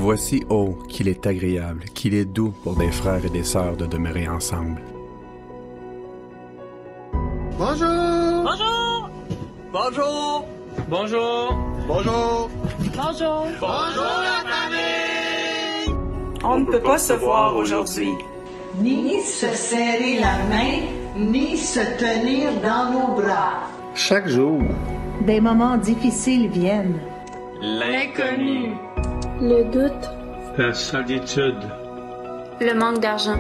Voici, oh, qu'il est agréable, qu'il est doux pour des frères et des sœurs de demeurer ensemble. Bonjour! Bonjour! Bonjour! Bonjour! Bonjour! Bonjour! Bonjour la famille! On ne peut pas se voir aujourd'hui. Ni se serrer la main, ni se tenir dans nos bras. Chaque jour, des moments difficiles viennent. L'inconnu. Le doute. La solitude. Le manque d'argent.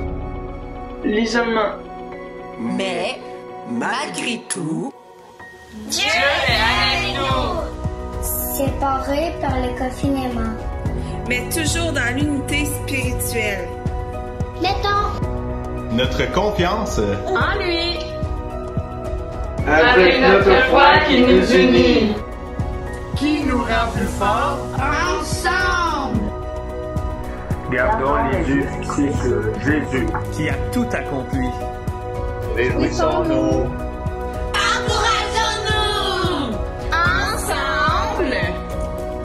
L'isolement. Mais, malgré tout, Dieu est avec nous! Séparés par le confinement. Mais toujours dans l'unité spirituelle. Le temps. Notre confiance En lui. Avec notre foi qui nous unit. qui nous rend plus forts ensemble. Gardons les yeux fixés sur Jésus, Qui a tout accompli. Réjouissons-nous. Encourageons-nous. Ensemble.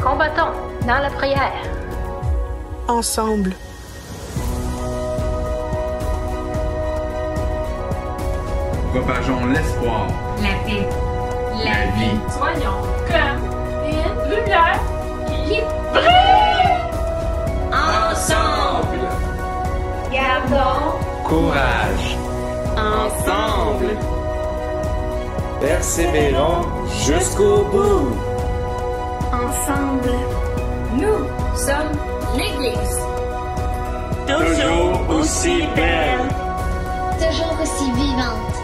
Combattons dans la prière. Ensemble. Propageons l'espoir, La paix. la vie. Soyons comme une lumière qui brille. Ensemble. Gardons. Courage. Ensemble. Persévérons jusqu'au bout. Ensemble. Nous sommes l'Église. Toujours aussi belle. Toujours aussi vivante.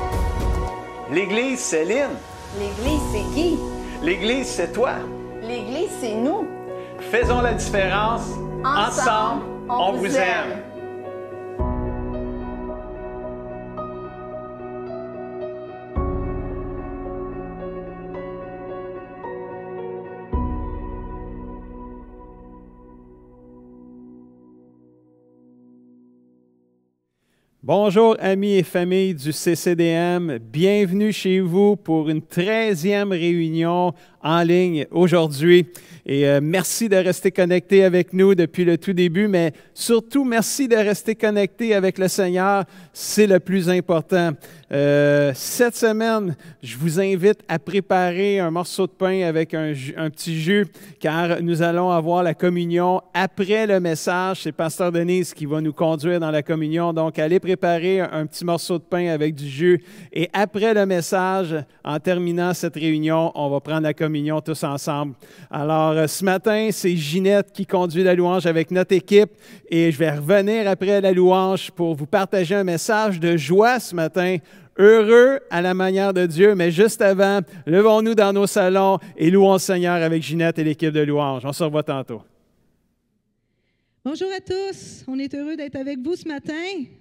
L'Église, c'est Lynn. L'Église, c'est qui? L'Église, c'est toi. L'Église, c'est nous. Faisons la différence. Ensemble, on vous aime. Bonjour amis et familles du CCDM, bienvenue chez vous pour une 13e réunion en ligne aujourd'hui. Et merci de rester connectés avec nous depuis le tout début, mais surtout merci de rester connectés avec le Seigneur, c'est le plus important. Cette semaine, je vous invite à préparer un morceau de pain avec un petit jus, car nous allons avoir la communion après le message. C'est Pasteur Denise qui va nous conduire dans la communion, donc allez préparer un petit morceau de pain avec du jus. Et après le message, en terminant cette réunion, on va prendre la communion tous ensemble. Alors, ce matin, c'est Ginette qui conduit la louange avec notre équipe et je vais revenir après la louange pour vous partager un message de joie ce matin. Heureux à la manière de Dieu, mais juste avant, levons-nous dans nos salons et louons le Seigneur avec Ginette et l'équipe de louange. On se revoit tantôt. Bonjour à tous, on est heureux d'être avec vous ce matin.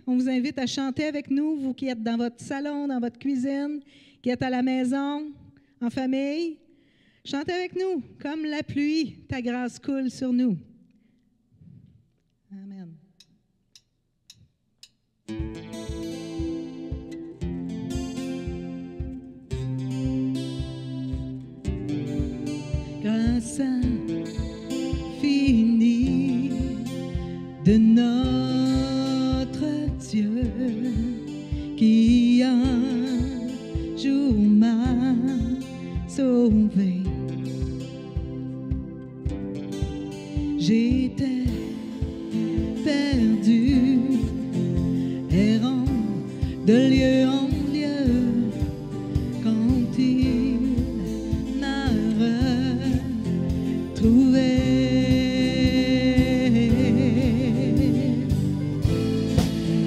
On vous invite à chanter avec nous, vous qui êtes dans votre salon, dans votre cuisine, qui êtes à la maison, en famille. Chantez avec nous, comme la pluie, ta grâce coule sur nous. Amen. Grâce infinie de notre Dieu qui un jour m'a sauvé. J'étais perdu, errant de lieu en lieu, quand il m'a retrouvé.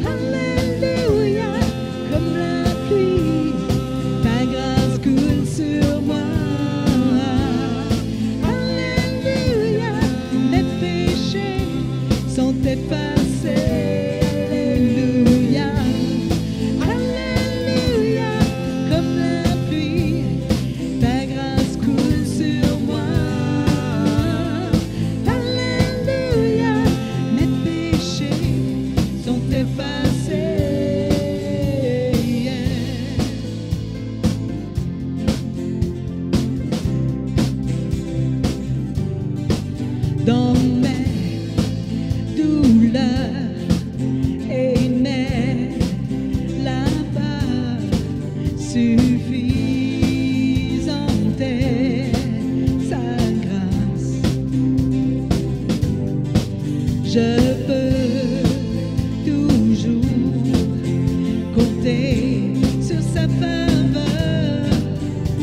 Alléluia, comme la pluie, ta grâce coule sur moi. Alléluia, mes péchés sont effacés. Alléluia, alléluia. suffisante est sa grâce. Je peux toujours compter sur sa faveur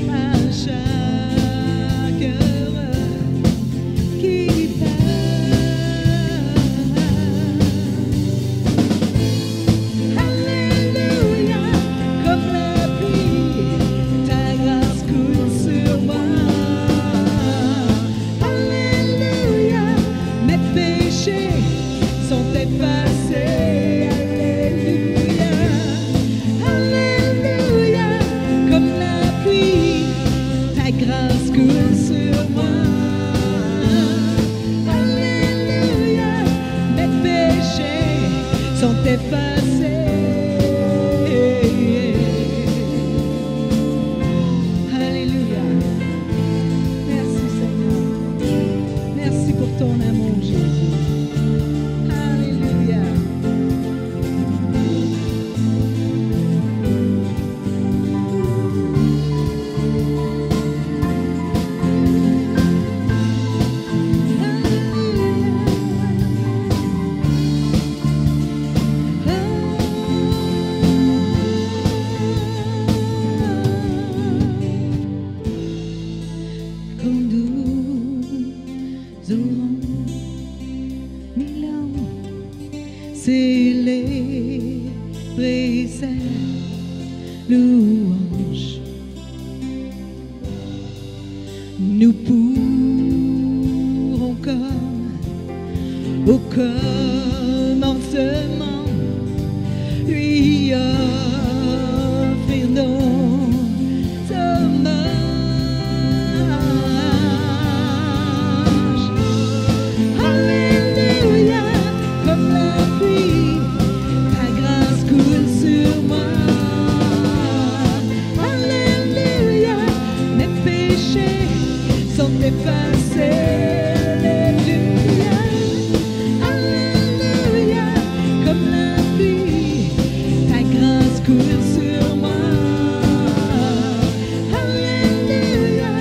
à chaque heure qui passe. Alléluia, comme la pluie, ta grâce coule sur moi. Alléluia, mes péchés sont effacés. Alléluia, alléluia, comme la pluie, ta grâce coule sur moi. Alléluia, mes péchés sont effacés. Alléluia. Merci Seigneur. Merci pour ton amour, Jésus. Alléluia. Quand nous aurons 1000 ans, célébrer sa louange, nous pourrons comme au commencement lui offrir nos hommages. Alléluia, comme la pluie, ta grâce coule sur moi. Alléluia, mes péchés sont effacés. Alléluia, alléluia, comme la pluie, ta grâce coule sur moi. Alléluia,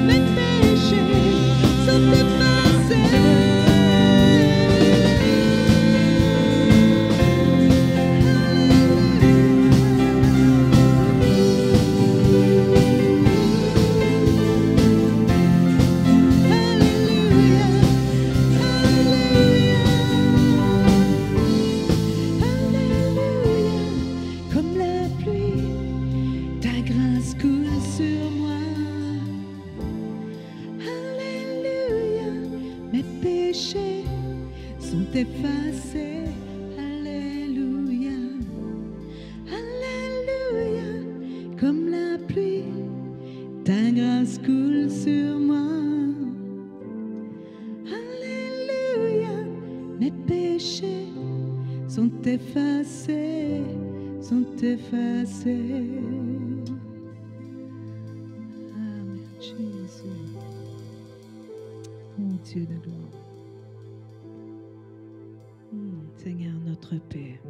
mes péchés sont effacés. Alléluia, alléluia, alléluia, comme la pluie, ta grâce coule sur moi. Alléluia, mes péchés sont effacés. Alléluia, alléluia, comme la pluie, ta grâce coule sur moi. Alléluia, mes péchés sont effacés, sont effacés. Amen, Jésus. Oh Dieu de gloire. Seigneur, notre Père.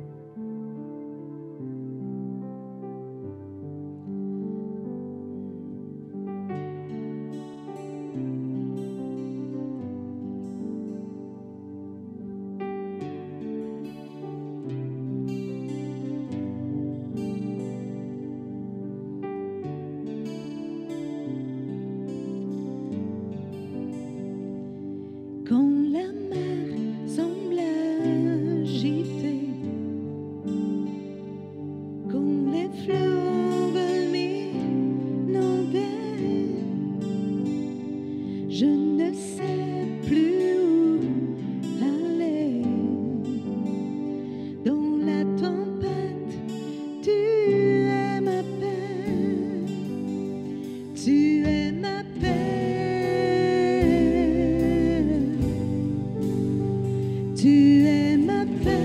Quand la mer semble agitée, quand les fleuves m'inondaient, je ne sais plus où aller. Dans la tempête, tu es ma paix, tu es ma paix. Tu es ma paix,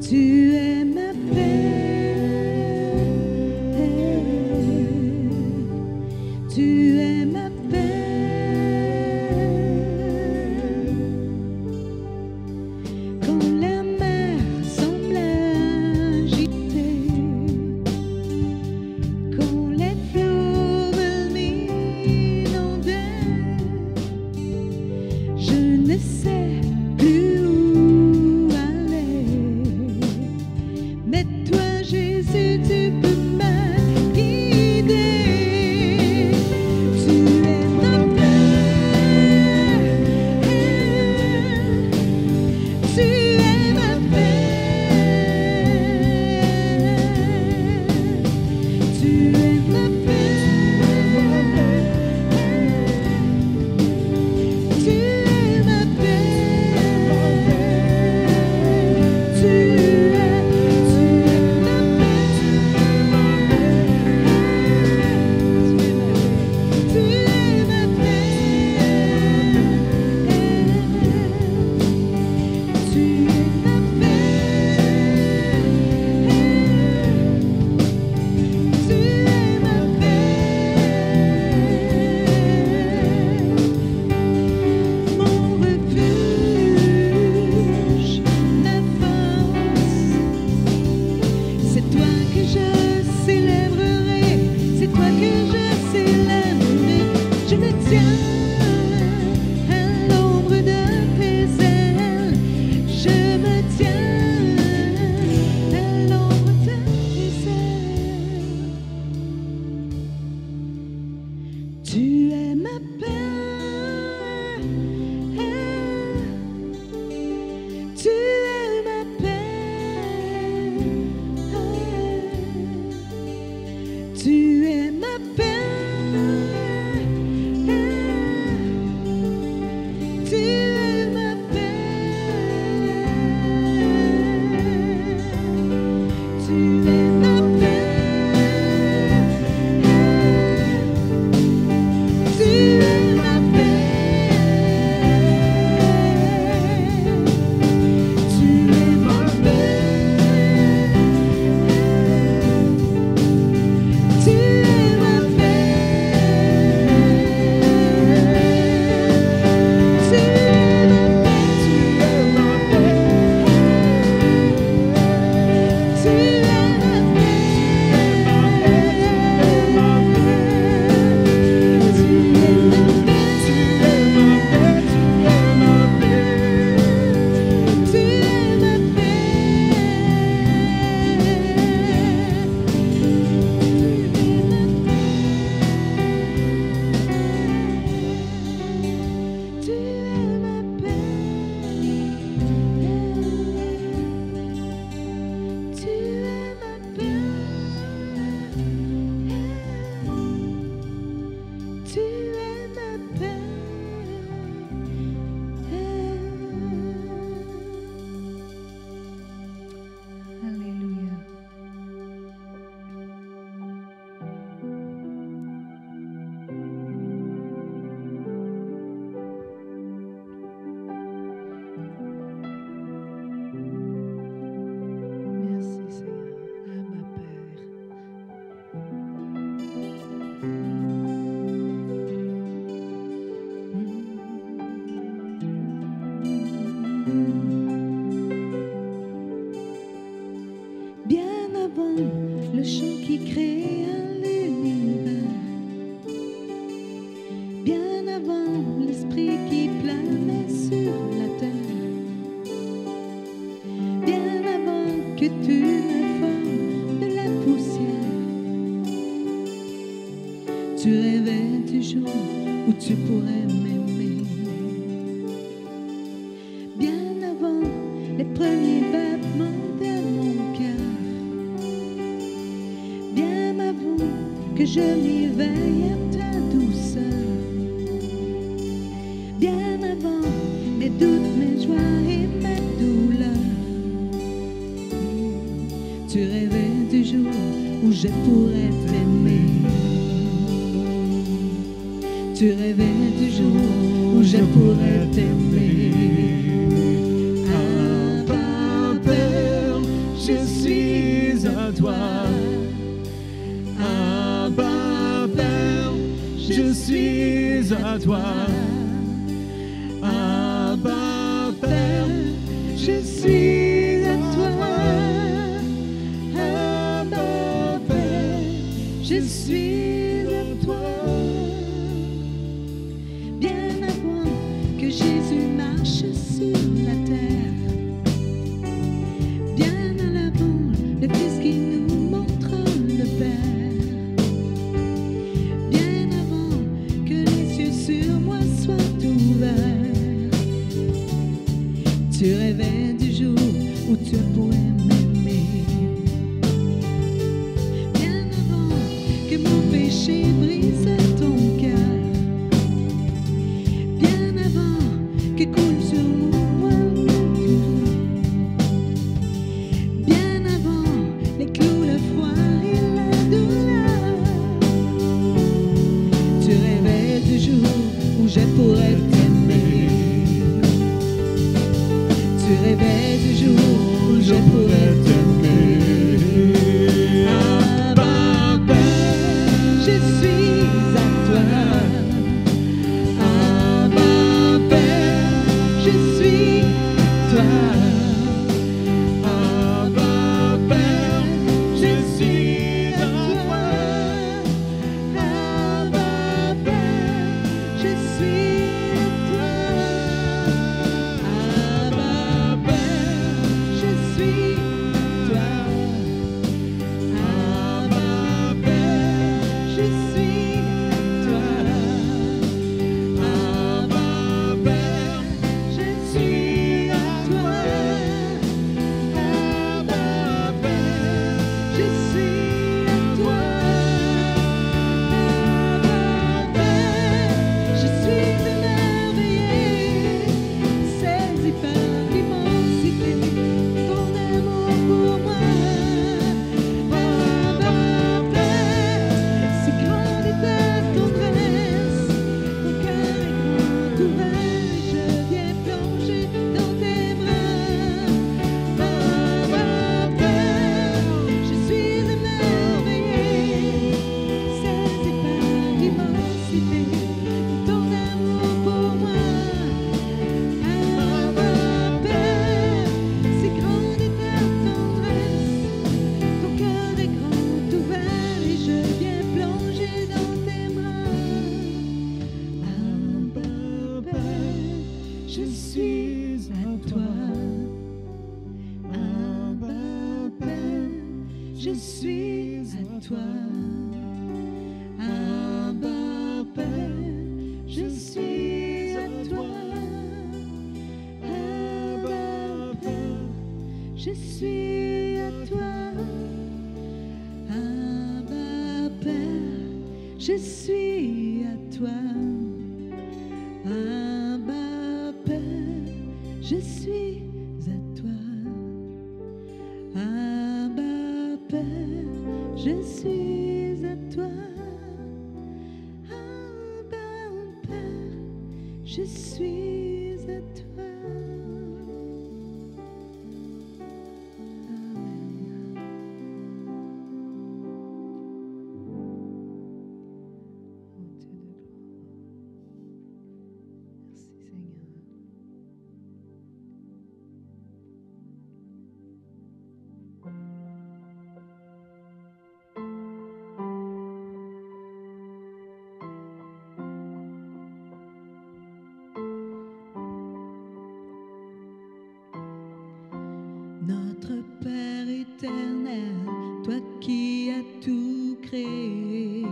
tu es ma paix, tu es ma paix. Quand la mer semble avant le chant qui créa l'univers, bien avant l'esprit qui planait sur la terre, bien avant que tu ne formes de la poussière, tu rêvais du jour où tu pourrais m'aimer, bien avant les premiers battements de mon cœur, bien avant que je m'éveille à ta douceur, bien avant mes doutes, mes joies et mes douleurs, tu rêvais du jour où je pourrais t'aimer. Tu rêvais du jour où je pourrais t'aimer. Abba Père, je suis à toi. Abba Père, je suis à toi. Abba Père, je suis à toi. Abba Père, je suis à toi. Bien avant que Jésus marche sur la terre, bien à l'avant le Fils qui nous montre le Père, bien avant que les yeux sur moi soient ouverts, tu rêvais du jour où tu pourrais m'aimer, bien avant que mon péché brise ton cœur, que coule sur moi le cœur, bien avant les clous, le froid et la douleur, tu rêvais du jour où je pourrais t'aimer, tu rêvais du jour où je pourrais t'aimer. Abba Père, je suis à toi. Je suis toi, Abba Père, je suis à toi, Abba Père, je suis à toi, Abba Père, je suis toi, Abba Père, je suis toi, Abba Père. Je suis à toi, Abba Père, je suis à toi, Abba Père, je suis émerveillé, saisi par l'immensité de ton amour pour moi, Abba Père, si grande est ta tendresse, mon cœur est grand ouvert, je viens plonger dans tes bras, Abba Père, je suis émerveillé, saisi par l'immensité de ton amour pour moi, Abba Père, si grande est ta tendresse, ton cœur est grand ouvert et je viens plonger dans tes bras, Abba Père, je suis à toi, Abba Père, je suis à toi, Abba Père, je suis à toi, Abba Père, je suis à toi, Abba Père, je suis à toi, Abba Père, je suis à toi, Abba Père, je suis à toi, Abba Père, je suis à toi. Notre Père éternel, toi qui as tout créé,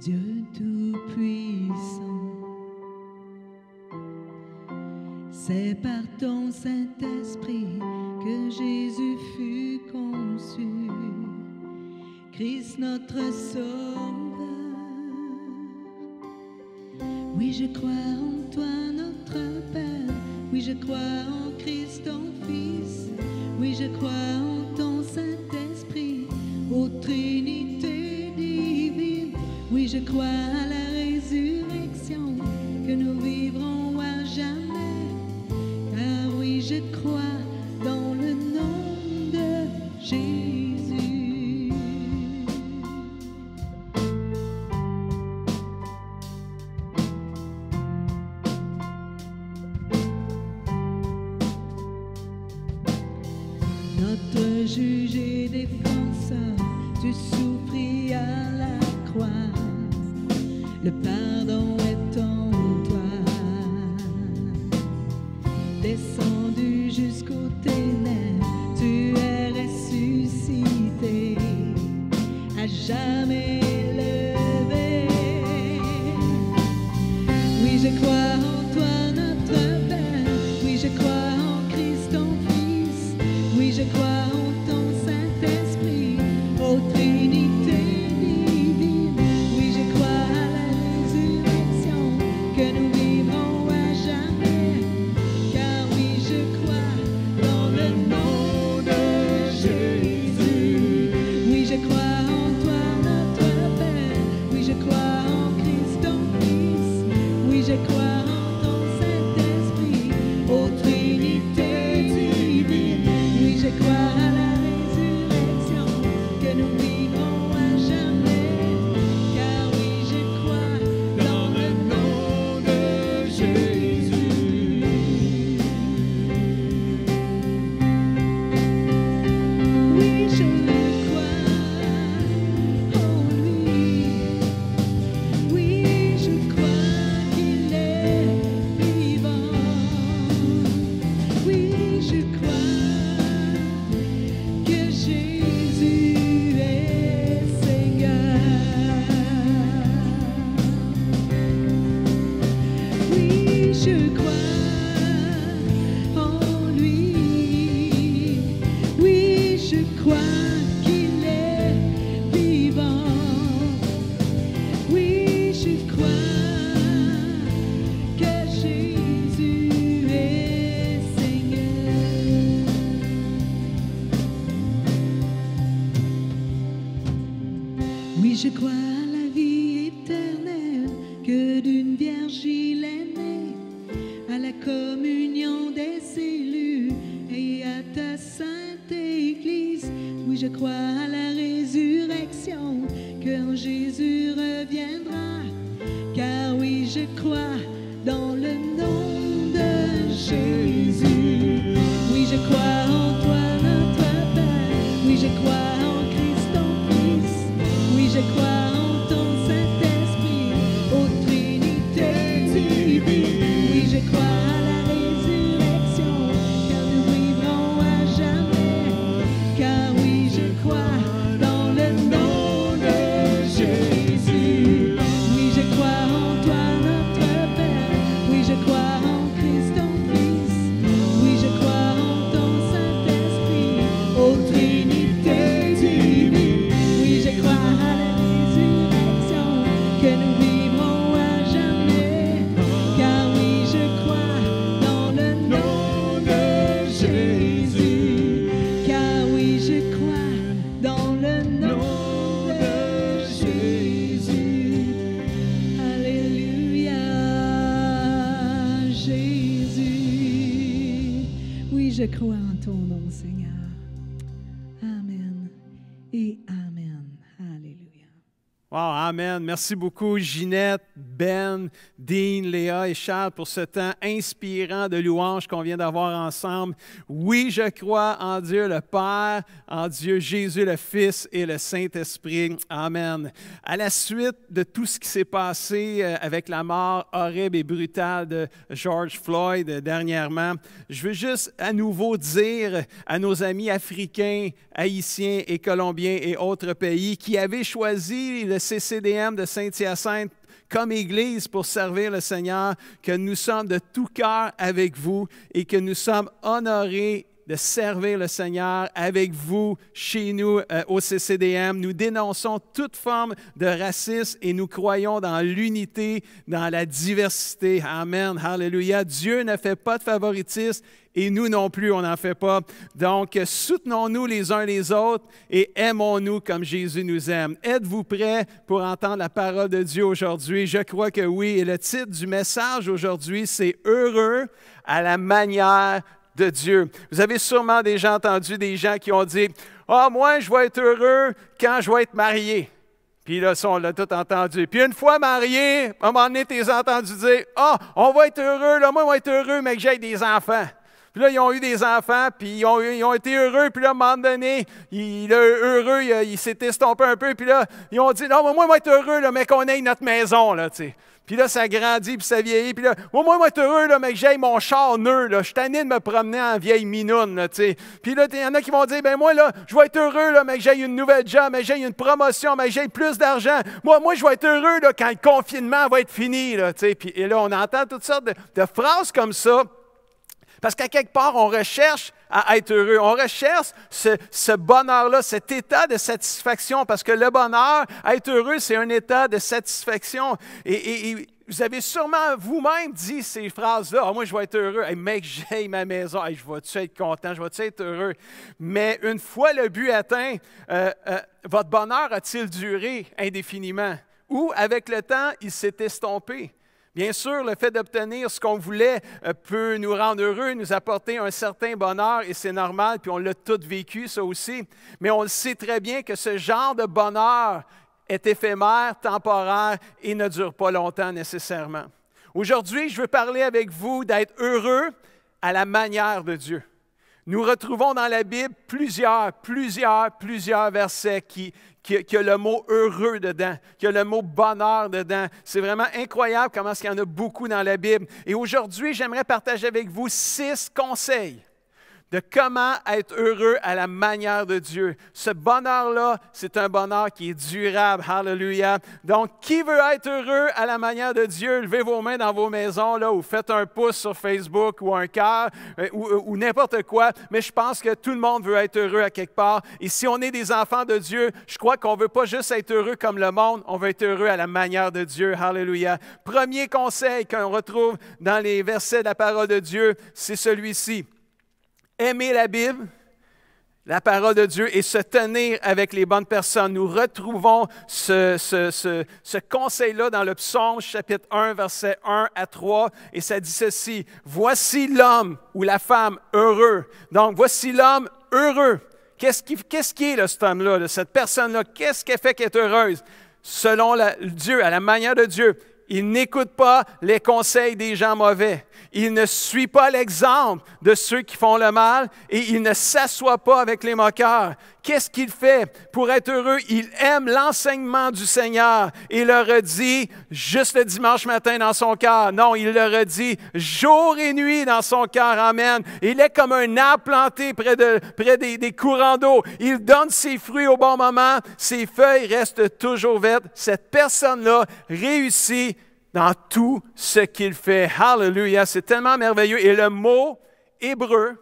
Dieu tout-puissant, c'est par ton Saint-Esprit que Jésus fut conçu, Christ notre Sauveur. Oui, je crois en toi, notre Père. Oui, je crois en Christ, ton Fils. Oui, je crois en ton Saint-Esprit, ô Trinité divine. Oui, je crois à la résurrection, que nous vivrons à jamais. Car oui, je crois dans le nom de Jésus. Notre juge et défenseur, tu souffris à la croix, le pardon est en toi. Descendu jusqu'aux ténèbres, tu es ressuscité, à jamais élevé. Oui, je crois en toi, notre Père. Oui, je crois en Christ, ton Fils. Oui, je crois en ton Saint-Esprit, ô Trinité divine. Oui, je crois à la résurrection, que nous vivrons à jamais. Car oui, je crois dans le nom de Jésus. Oui, je crois en toi, notre Père. Oui, je crois en Christ, ton Fils. Oui, je crois en ton Saint-Esprit, ô Trinité divine. Oui, je crois à la résurrection, que nous vivrons à jamais. Car oui, je crois dans le nom de Jésus. Oui, je crois en lui. Oui, je crois qu'il est vivant. Oui, je crois que Jésus est Seigneur. Oui, je crois en lui. Oui, je crois qu'il est vivant. Oui, je crois que Jésus est Seigneur. Oui, je crois à la vie éternelle, que d'une vierge il est né, à la communion des élus et à ta sainte Église. Oui, je crois à la résurrection, que Jésus reviendra. Car oui, je crois dans le nom de Jésus. Oui, je crois en toi, notre Père. Oui, je crois en Christ, ton Fils. Oui, je crois en ton Saint-Esprit, ô Trinité divine. Oui, je crois à la résurrection, car nous vivrons à jamais. Car oui, je crois dans le nom de Jésus. Oui, je crois en toi, notre Père. Oui, je crois en Christ, ton Fils. Oui, je crois en ton Saint-Esprit, ô Trinité divine. Oui, je crois à la résurrection, que nous vivrons à jamais. Car oui, je crois dans le nom de Jésus. Car oui, je crois dans le nom de Jésus. Alléluia, Jésus. Oui, je crois en ton nom, Seigneur. Amen et Amen. Alléluia. Wow, amen. Merci beaucoup, Ginette, Ben, Dean, Léa et Charles, pour ce temps inspirant de louange qu'on vient d'avoir ensemble. Oui, je crois en Dieu le Père, en Dieu Jésus le Fils et le Saint-Esprit. Amen. À la suite de tout ce qui s'est passé avec la mort horrible et brutale de George Floyd dernièrement, je veux juste à nouveau dire à nos amis africains, haïtiens et colombiens et autres pays qui avaient choisi le CCDM de Saint-Hyacinthe comme Église pour servir le Seigneur, que nous sommes de tout cœur avec vous et que nous sommes honorés de servir le Seigneur avec vous, chez nous, au CCDM. Nous dénonçons toute forme de racisme et nous croyons dans l'unité, dans la diversité. Amen. Hallelujah. Dieu ne fait pas de favoritisme et nous non plus, on n'en fait pas. Donc, soutenons-nous les uns les autres et aimons-nous comme Jésus nous aime. Êtes-vous prêts pour entendre la parole de Dieu aujourd'hui? Je crois que oui. Et le titre du message aujourd'hui, c'est « Heureux à la manière de Dieu ». Vous avez sûrement déjà entendu des gens qui ont dit « Ah, moi, je vais être heureux quand je vais être marié. » Puis là, ça, on l'a tout entendu. Puis une fois marié, à un moment donné, tu les as entendus dire « Ah, on va être heureux, là, moi, on va être heureux, mais que j'aie des enfants. » Puis là, ils ont eu des enfants, puis ils ont été heureux. Puis là, à un moment donné, il s'est estompé un peu. Puis là, ils ont dit, non, moi, on va être heureux, là, mais qu'on ait notre maison, là, tu sais. Puis là, ça grandit, puis ça vieillit. Puis là, moi, on va être heureux, là, mais que j'aille mon char neuf, là. Je suis tanné de me promener en vieille minoune, là, tu sais. Puis là, il y en a qui vont dire, ben moi, là, je vais être heureux, là, mais que j'aille une nouvelle job, mais que j'aille une promotion, mais que j'aille plus d'argent. Moi, je vais être heureux, là, quand le confinement va être fini, là, tu sais. Puis et là, on entend toutes sortes de phrases comme ça. Parce qu'à quelque part, on recherche à être heureux. On recherche ce bonheur-là, cet état de satisfaction. Parce que le bonheur, être heureux, c'est un état de satisfaction. Et vous avez sûrement vous-même dit ces phrases-là. Ah, moi, je vais être heureux. Hey, mec, j'aime ma maison. Hey, je vais-tu être content? Je vais-tu être heureux? Mais une fois le but atteint, votre bonheur a-t-il duré indéfiniment? Ou, avec le temps, il s'est estompé? Bien sûr, le fait d'obtenir ce qu'on voulait peut nous rendre heureux, nous apporter un certain bonheur, et c'est normal, puis on l'a tous vécu, ça aussi. Mais on le sait très bien que ce genre de bonheur est éphémère, temporaire et ne dure pas longtemps nécessairement. Aujourd'hui, je veux parler avec vous d'être heureux à la manière de Dieu. Nous retrouvons dans la Bible plusieurs versets qui a le mot « heureux » dedans, qui a le mot « bonheur » dedans. C'est vraiment incroyable comment il y en a beaucoup dans la Bible. Et aujourd'hui, j'aimerais partager avec vous 6 conseils de comment être heureux à la manière de Dieu. Ce bonheur-là, c'est un bonheur qui est durable. Hallelujah. Donc, qui veut être heureux à la manière de Dieu? Levez vos mains dans vos maisons, là, ou faites un pouce sur Facebook ou un cœur ou n'importe quoi. Mais je pense que tout le monde veut être heureux à quelque part. Et si on est des enfants de Dieu, je crois qu'on ne veut pas juste être heureux comme le monde, on veut être heureux à la manière de Dieu. Hallelujah. Premier conseil qu'on retrouve dans les versets de la parole de Dieu, c'est celui-ci. Aimer la Bible, la parole de Dieu et se tenir avec les bonnes personnes. Nous retrouvons ce conseil-là dans le Psaume, chapitre 1, versets 1 à 3, et ça dit ceci, « Voici l'homme ou la femme heureux. » Donc, voici l'homme heureux. Qu'est-ce qui est là, cet homme-là, de cette personne-là? Qu'est-ce qu'elle fait qu'elle est heureuse? Selon Dieu, à la manière de Dieu, il n'écoute pas les conseils des gens mauvais. Il ne suit pas l'exemple de ceux qui font le mal et il ne s'assoit pas avec les moqueurs. Qu'est-ce qu'il fait pour être heureux? Il aime l'enseignement du Seigneur et le redit juste le dimanche matin dans son cœur. Non, il le redit jour et nuit dans son cœur. Amen. Il est comme un arbre planté près des courants d'eau. Il donne ses fruits au bon moment. Ses feuilles restent toujours vertes. Cette personne-là réussit dans tout ce qu'il fait. Hallelujah, c'est tellement merveilleux. Et le mot hébreu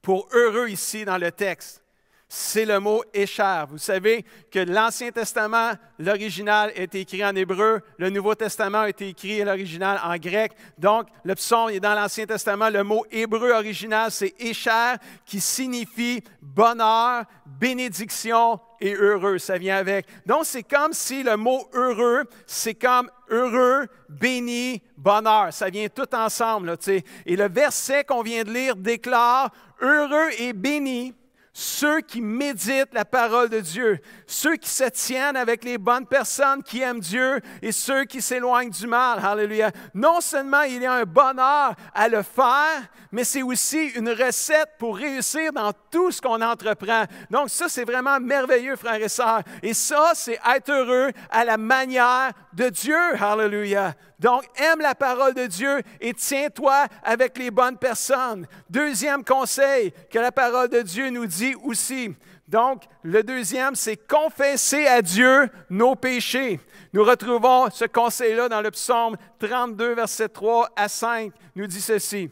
pour heureux ici dans le texte, c'est le mot « écher ». Vous savez que l'Ancien Testament, l'original est écrit en hébreu, le Nouveau Testament a été écrit à l'original en grec. Donc, le psaume est dans l'Ancien Testament. Le mot hébreu original, c'est « écher » qui signifie bonheur, bénédiction et heureux. Ça vient avec. Donc, c'est comme si le mot « heureux », c'est comme heureux, béni, bonheur. Ça vient tout ensemble, là, tu sais. Et le verset qu'on vient de lire déclare « heureux et béni Ceux qui méditent la parole de Dieu, ceux qui se tiennent avec les bonnes personnes qui aiment Dieu et ceux qui s'éloignent du mal. Alléluia. Non seulement il y a un bonheur à le faire, mais c'est aussi une recette pour réussir dans tout ce qu'on entreprend. Donc ça, c'est vraiment merveilleux, frères et sœurs. Et ça, c'est être heureux à la manière de Dieu. Alléluia. Donc, aime la parole de Dieu et tiens-toi avec les bonnes personnes. Deuxième conseil que la parole de Dieu nous dit aussi. Donc, le deuxième, c'est confesser à Dieu nos péchés. Nous retrouvons ce conseil-là dans le psaume 32, versets 3 à 5, nous dit ceci.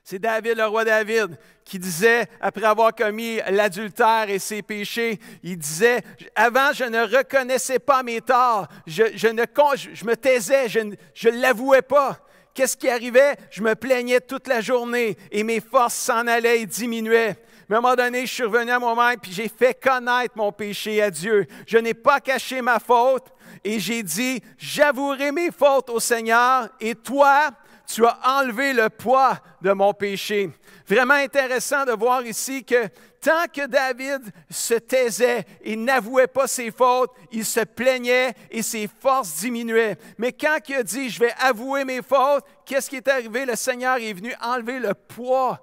C'est David, le roi David, qui disait, après avoir commis l'adultère et ses péchés, il disait, « Avant, je ne reconnaissais pas mes torts, je me taisais, je ne l'avouais pas. Qu'est-ce qui arrivait? Je me plaignais toute la journée et mes forces s'en allaient et diminuaient. Mais à un moment donné, je suis revenu à moi-même puis j'ai fait connaître mon péché à Dieu. Je n'ai pas caché ma faute et j'ai dit, j'avouerai mes fautes au Seigneur et toi, tu as enlevé le poids de mon péché. » Vraiment intéressant de voir ici que tant que David se taisait et n'avouait pas ses fautes, il se plaignait et ses forces diminuaient. Mais quand il a dit « je vais avouer mes fautes », qu'est-ce qui est arrivé? Le Seigneur est venu enlever le poids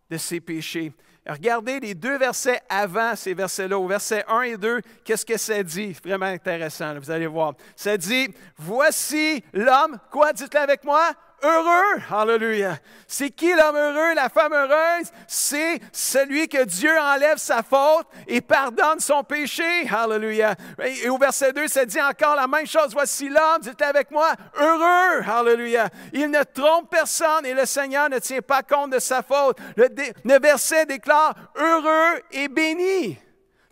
de ses péchés. Regardez les deux versets avant ces versets-là, au verset 1 et 2, qu'est-ce que ça dit? Vraiment intéressant, là, vous allez voir. Ça dit, « Voici l'homme », quoi? Dites-le avec moi. Heureux, alléluia. C'est qui l'homme heureux, la femme heureuse? C'est celui que Dieu enlève sa faute et pardonne son péché, alléluia. Et au verset 2, ça dit encore la même chose. Voici l'homme, dites avec moi, heureux, alléluia. Il ne trompe personne et le Seigneur ne tient pas compte de sa faute. Le verset déclare, heureux et béni.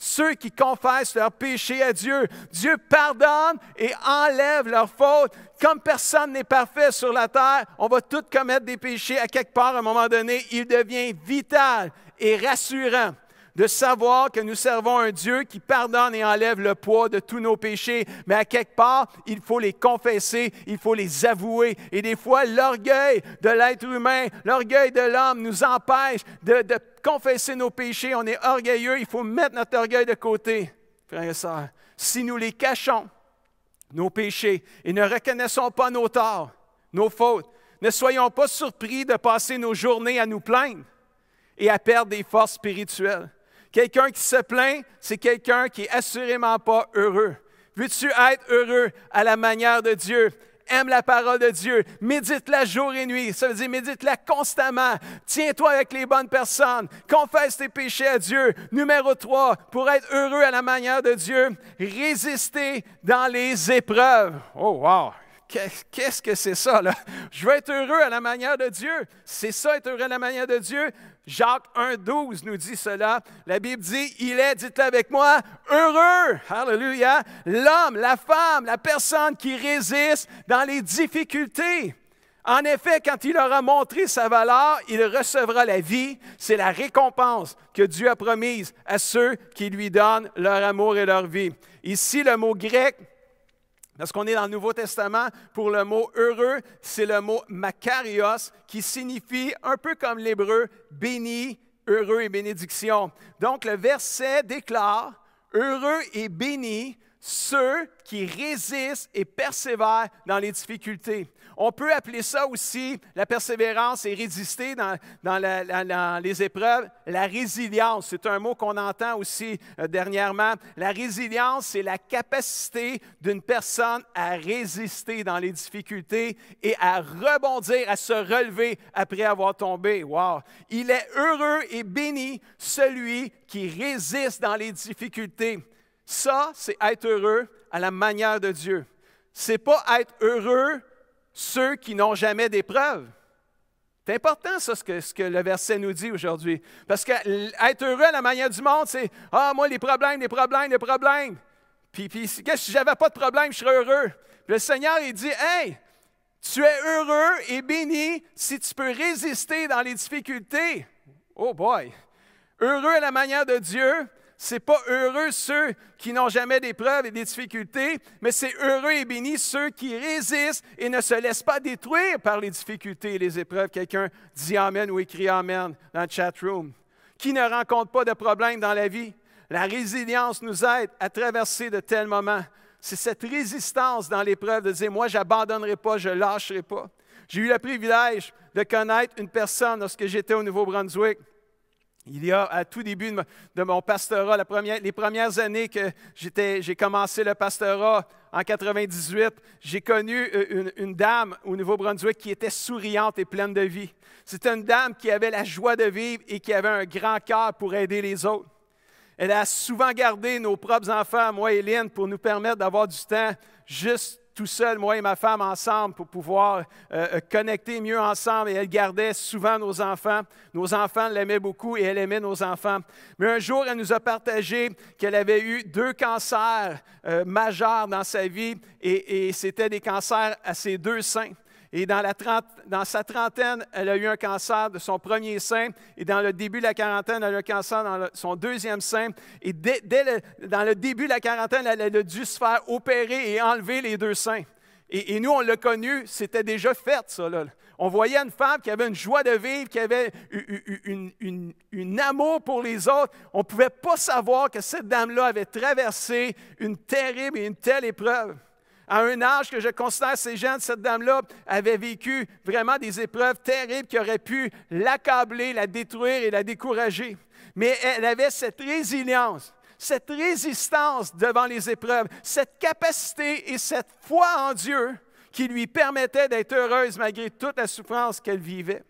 Ceux qui confessent leur péché à Dieu. Dieu pardonne et enlève leurs fautes. Comme personne n'est parfait sur la terre, on va tous commettre des péchés à quelque part à un moment donné. Il devient vital et rassurant de savoir que nous servons un Dieu qui pardonne et enlève le poids de tous nos péchés. Mais à quelque part, il faut les confesser, il faut les avouer. Et des fois, l'orgueil de l'être humain, l'orgueil de l'homme nous empêche de confesser nos péchés. On est orgueilleux, il faut mettre notre orgueil de côté. Frères et sœurs, si nous les cachons, nos péchés, et ne reconnaissons pas nos torts, nos fautes, ne soyons pas surpris de passer nos journées à nous plaindre et à perdre des forces spirituelles. Quelqu'un qui se plaint, c'est quelqu'un qui n'est assurément pas heureux. Veux-tu être heureux à la manière de Dieu? Aime la parole de Dieu. Médite-la jour et nuit. Ça veut dire médite-la constamment. Tiens-toi avec les bonnes personnes. Confesse tes péchés à Dieu. Numéro 3, pour être heureux à la manière de Dieu, résister dans les épreuves. Oh, wow! Qu'est-ce que c'est ça, là? Je veux être heureux à la manière de Dieu. C'est ça, être heureux à la manière de Dieu? Jacques 1,12 nous dit cela. La Bible dit, il est, dites-le avec moi, heureux. Alléluia. L'homme, la femme, la personne qui résiste dans les difficultés. En effet, quand il aura montré sa valeur, il recevra la vie. C'est la récompense que Dieu a promise à ceux qui lui donnent leur amour et leur vie. Ici, le mot grec, parce qu'on est dans le Nouveau Testament, pour le mot heureux, c'est le mot makarios, qui signifie un peu comme l'hébreu béni, heureux et bénédiction. Donc, le verset déclare heureux et bénis ceux qui résistent et persévèrent dans les difficultés. On peut appeler ça aussi la persévérance et résister dans les épreuves, la résilience. C'est un mot qu'on entend aussi dernièrement. La résilience, c'est la capacité d'une personne à résister dans les difficultés et à rebondir, à se relever après avoir tombé. Wow! Il est heureux et béni celui qui résiste dans les difficultés. Ça, c'est être heureux à la manière de Dieu. C'est pas être heureux ceux qui n'ont jamais d'épreuve. C'est important, ça, ce que le verset nous dit aujourd'hui. Parce qu'être heureux à la manière du monde, c'est « Ah, moi, les problèmes. » Puis si je n'avais pas de problème, je serais heureux. Puis le Seigneur, il dit « Hey, tu es heureux et béni si tu peux résister dans les difficultés. » Oh boy! Heureux à la manière de Dieu, c'est pas heureux ceux qui n'ont jamais d'épreuves et des difficultés, mais c'est heureux et béni ceux qui résistent et ne se laissent pas détruire par les difficultés et les épreuves. Quelqu'un dit Amen ou écrit Amen dans le chat room. Qui ne rencontre pas de problèmes dans la vie? La résilience nous aide à traverser de tels moments. C'est cette résistance dans l'épreuve de dire, moi, je n'abandonnerai pas, je ne lâcherai pas. J'ai eu le privilège de connaître une personne lorsque j'étais au Nouveau-Brunswick. Il y a, à tout début de mon pastorat, les premières années que j'ai commencé le pastorat en 98, j'ai connu une dame au Nouveau-Brunswick qui était souriante et pleine de vie. C'était une dame qui avait la joie de vivre et qui avait un grand cœur pour aider les autres. Elle a souvent gardé nos propres enfants, moi et Lynn, pour nous permettre d'avoir du temps juste tout seul, moi et ma femme ensemble, pour pouvoir connecter mieux ensemble. Et elle gardait souvent nos enfants. Nos enfants l'aimaient beaucoup et elle aimait nos enfants. Mais un jour, elle nous a partagé qu'elle avait eu 2 cancers majeurs dans sa vie et c'était des cancers à ses 2 seins. Et dans sa trentaine, elle a eu un cancer de son premier sein. Et dans le début de la quarantaine, elle a eu un cancer dans son 2e sein. Et dans le début de la quarantaine, elle a dû se faire opérer et enlever les 2 seins. Et nous, on l'a connu, c'était déjà fait, ça. Là. On voyait une femme qui avait une joie de vivre, qui avait une amour pour les autres. On ne pouvait pas savoir que cette dame-là avait traversé une terrible et une telle épreuve. À un âge que je considère assez jeune, cette dame-là avait vécu vraiment des épreuves terribles qui auraient pu l'accabler, la détruire et la décourager. Mais elle avait cette résilience, cette résistance devant les épreuves, cette capacité et cette foi en Dieu qui lui permettait d'être heureuse malgré toute la souffrance qu'elle vivait.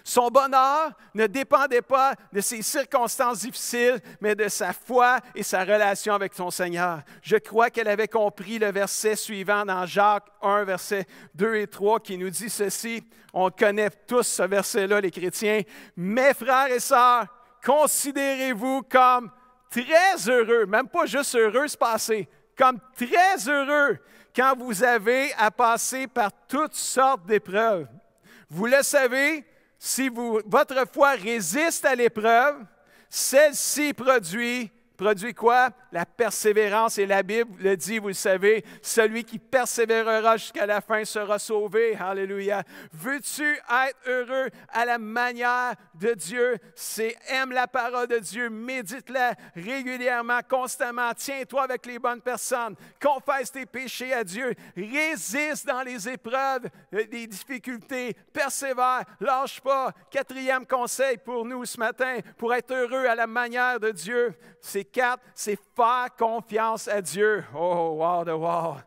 Son bonheur ne dépendait pas de ses circonstances difficiles, mais de sa foi et sa relation avec son Seigneur. Je crois qu'elle avait compris le verset suivant dans Jacques 1, versets 2 et 3, qui nous dit ceci. On connaît tous ce verset-là, les chrétiens. « Mes frères et sœurs, considérez-vous comme très heureux, même pas juste heureux, c'est passé, comme très heureux quand vous avez à passer par toutes sortes d'épreuves. Vous le savez, si votre foi résiste à l'épreuve, celle-ci produit quoi? La persévérance. Et la Bible le dit, vous le savez, celui qui persévérera jusqu'à la fin sera sauvé. Alléluia. Veux-tu être heureux à la manière de Dieu? Aime la parole de Dieu, médite-la régulièrement, constamment. Tiens-toi avec les bonnes personnes. Confesse tes péchés à Dieu. Résiste dans les épreuves, des difficultés. Persévère, lâche pas. 4e conseil pour nous ce matin, pour être heureux à la manière de Dieu. C'est 4, c'est faire confiance à Dieu. Oh, wow, de wow.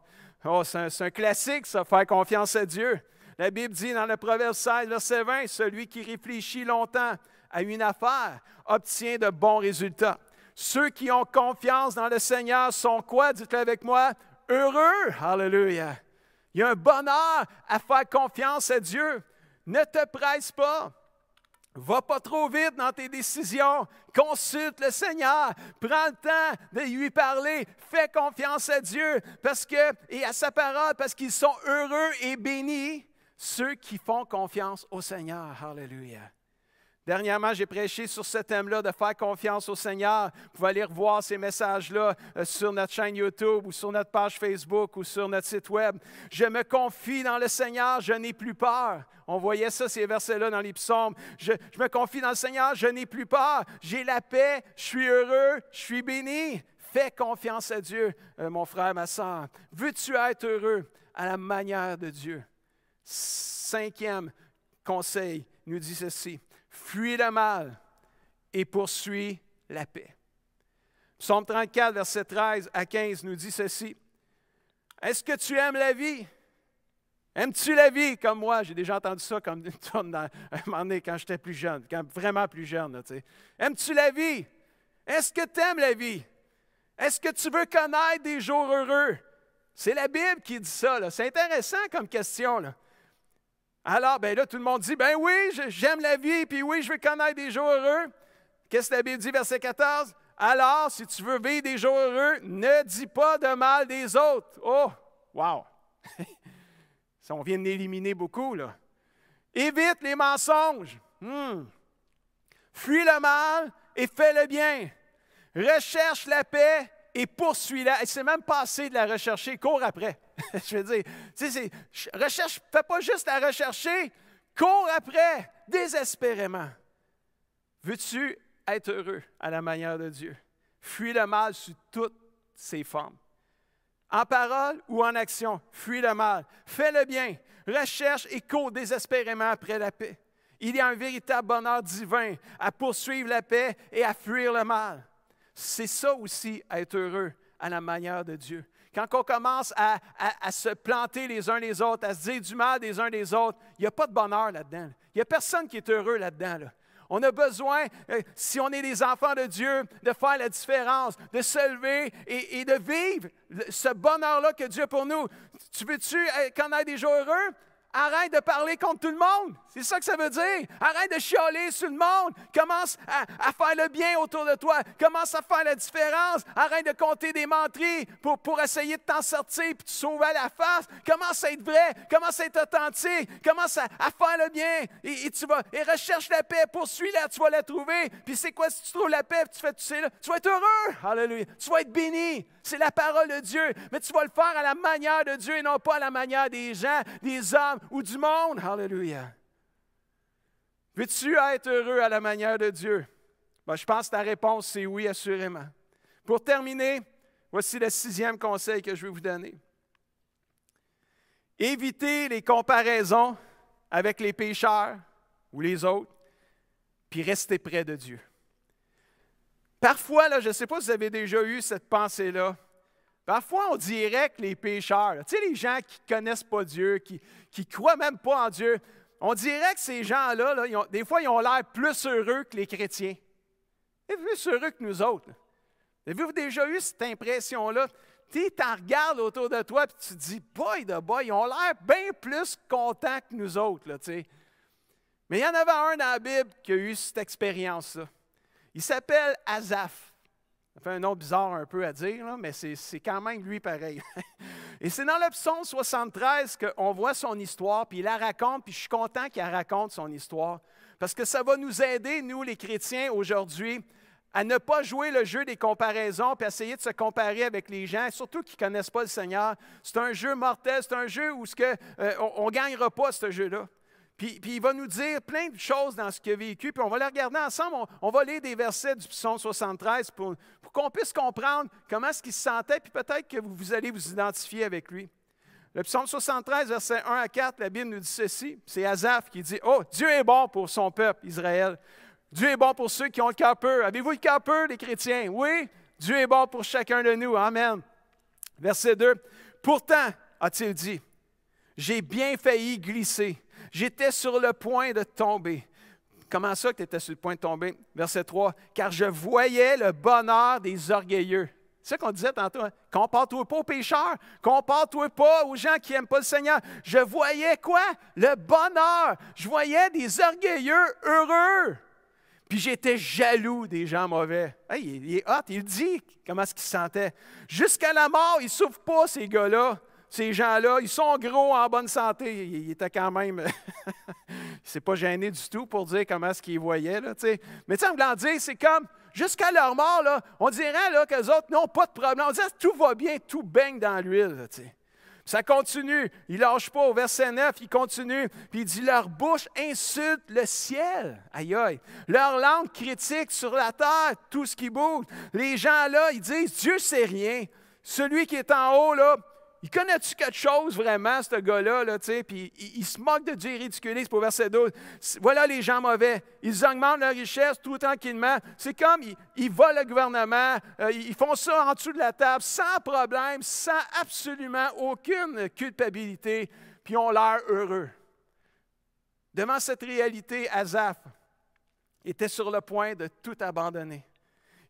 Oh, c'est un classique, ça, faire confiance à Dieu. La Bible dit dans le Proverbe 16, verset 20, « Celui qui réfléchit longtemps à une affaire obtient de bons résultats. » Ceux qui ont confiance dans le Seigneur sont quoi? Dites-le avec moi, heureux. Alléluia. Il y a un bonheur à faire confiance à Dieu. Ne te presse pas. Va pas trop vite dans tes décisions. Consulte le Seigneur. Prends le temps de lui parler. Fais confiance à Dieu et à sa parole parce qu'ils sont heureux et bénis, ceux qui font confiance au Seigneur. Alléluia. Dernièrement, j'ai prêché sur ce thème-là de faire confiance au Seigneur. Vous pouvez aller revoir ces messages-là sur notre chaîne YouTube ou sur notre page Facebook ou sur notre site web. Je me confie dans le Seigneur, je n'ai plus peur. On voyait ça, ces versets-là dans les psaumes. Je me confie dans le Seigneur, je n'ai plus peur. J'ai la paix, je suis heureux, je suis béni. Fais confiance à Dieu, mon frère, ma soeur. Veux-tu être heureux à la manière de Dieu? 5e conseil nous dit ceci. Fuis le mal et poursuis la paix. Psaume 34, verset 13 à 15 nous dit ceci. Est-ce que tu aimes la vie? Aimes-tu la vie comme moi? J'ai déjà entendu ça comme une tonne à un moment donné quand j'étais plus jeune, quand vraiment plus jeune. Là, aimes-tu la vie? Est-ce que tu aimes la vie? Est-ce que tu veux connaître des jours heureux? C'est la Bible qui dit ça. Là. C'est intéressant comme question. Là. Alors, bien là, tout le monde dit, ben oui, j'aime la vie, puis oui, je veux connaître des jours heureux. Qu'est-ce que la Bible dit, verset 14? Alors, si tu veux vivre des jours heureux, ne dis pas de mal des autres. Oh, wow! Ça, on vient d'éliminer beaucoup, là. Évite les mensonges. Fuis le mal et fais le bien. Recherche la paix et poursuis-la. Et c'est même pas assez de la rechercher, cours après. Je veux dire, fais pas juste la rechercher, cours après, désespérément. Veux-tu être heureux à la manière de Dieu? Fuis le mal sous toutes ses formes. En parole ou en action, fuis le mal. Fais le bien. Recherche et cours désespérément après la paix. Il y a un véritable bonheur divin à poursuivre la paix et à fuir le mal. C'est ça aussi, être heureux à la manière de Dieu. Quand on commence à se planter les uns les autres, à se dire du mal des uns des autres, il n'y a pas de bonheur là-dedans. Il n'y a personne qui est heureux là-dedans. Là. On a besoin, si on est des enfants de Dieu, de faire la différence, de se lever et de vivre ce bonheur-là que Dieu a pour nous. Tu veux-tu connaître des jours heureux? Arrête de parler contre tout le monde. C'est ça que ça veut dire. Arrête de chialer sur le monde. Commence à faire le bien autour de toi. Commence à faire la différence. Arrête de compter des menteries pour essayer de t'en sortir et de te sauver à la face. Commence à être vrai. Commence à être authentique. Commence à faire le bien. Et recherche la paix. Poursuis-la. Tu vas la trouver. Puis c'est quoi si tu trouves la paix et tu fais tout ça? Tu vas être heureux. Alléluia. Tu vas être béni. C'est la parole de Dieu. Mais tu vas le faire à la manière de Dieu et non pas à la manière des gens, des hommes ou du monde. Alléluia. Veux-tu être heureux à la manière de Dieu? Ben, je pense que ta réponse, c'est oui, assurément. Pour terminer, voici le 6e conseil que je vais vous donner. Évitez les comparaisons avec les pécheurs ou les autres, puis restez près de Dieu. Parfois, là, je ne sais pas si vous avez déjà eu cette pensée-là, parfois on dirait que les pécheurs, tu sais, les gens qui ne connaissent pas Dieu, qui ne croient même pas en Dieu, on dirait que ces gens-là, là, des fois, ils ont l'air plus heureux que les chrétiens. Ils sont plus heureux que nous autres. Avez-vous déjà eu cette impression-là? Tu t'en regardes autour de toi et tu te dis, boy de boy, ils ont l'air bien plus contents que nous autres. Là, tu sais. Mais il y en avait un dans la Bible qui a eu cette expérience-là. Il s'appelle Asaph. Ça fait un nom bizarre un peu à dire, là, mais c'est quand même lui pareil. Et c'est dans le psaume 73 qu'on voit son histoire, puis il la raconte, puis je suis content qu'il raconte son histoire, parce que ça va nous aider, nous les chrétiens, aujourd'hui, à ne pas jouer le jeu des comparaisons, puis essayer de se comparer avec les gens, surtout qui ne connaissent pas le Seigneur. C'est un jeu mortel, c'est un jeu où on ne gagnera pas ce jeu-là. Puis il va nous dire plein de choses dans ce qu'il a vécu, puis on va les regarder ensemble. On va lire des versets du psaume 73 pour qu'on puisse comprendre comment est-ce qu'il se sentait, puis peut-être que vous allez vous identifier avec lui. Le psaume 73, versets 1 à 4, la Bible nous dit ceci. C'est Asaph qui dit « Oh, Dieu est bon pour son peuple, Israël. Dieu est bon pour ceux qui ont le cœur pur. Avez-vous le cœur pur, les chrétiens? Oui, Dieu est bon pour chacun de nous. Amen. » Verset 2. « Pourtant, a-t-il dit, j'ai bien failli glisser. J'étais sur le point de tomber. » Comment ça que tu étais sur le point de tomber? Verset 3. « Car je voyais le bonheur des orgueilleux. » C'est ça qu'on disait tantôt. Hein? Compare-toi pas aux pécheurs. Compare-toi pas aux gens qui n'aiment pas le Seigneur. Je voyais quoi? Le bonheur. Je voyais des orgueilleux heureux. Puis j'étais jaloux des gens mauvais. Hey, il est hot, il dit comment est-ce qu'il se sentait. Jusqu'à la mort, ils ne souffrent pas, ces gars-là. Ces gens-là, ils sont gros, en bonne santé. Il était quand même... il ne s'est pas gêné du tout pour dire comment est-ce qu'il voyait. Là, mais tu sais, en voulant dire, c'est comme, jusqu'à leur mort, là, on dirait là, qu'eux autres n'ont pas de problème. On dirait que tout va bien, tout baigne dans l'huile. Ça continue. Il ne lâche pas. Au verset 9, il continue. Puis il dit, leur bouche insulte le ciel. Aïe, aïe. Leur langue critique sur la terre tout ce qui bouge. Les gens là, ils disent, Dieu ne sait rien. Celui qui est en haut, là, il connaît-tu quelque chose vraiment, ce gars-là, là, puis il se moque de Dieu, il ridiculise pour verset 12. Voilà les gens mauvais. Ils augmentent leur richesse tout tranquillement. C'est comme, ils volent le gouvernement, ils font ça en dessous de la table, sans problème, sans absolument aucune culpabilité, puis ont l'air heureux. Devant cette réalité, Asaph était sur le point de tout abandonner.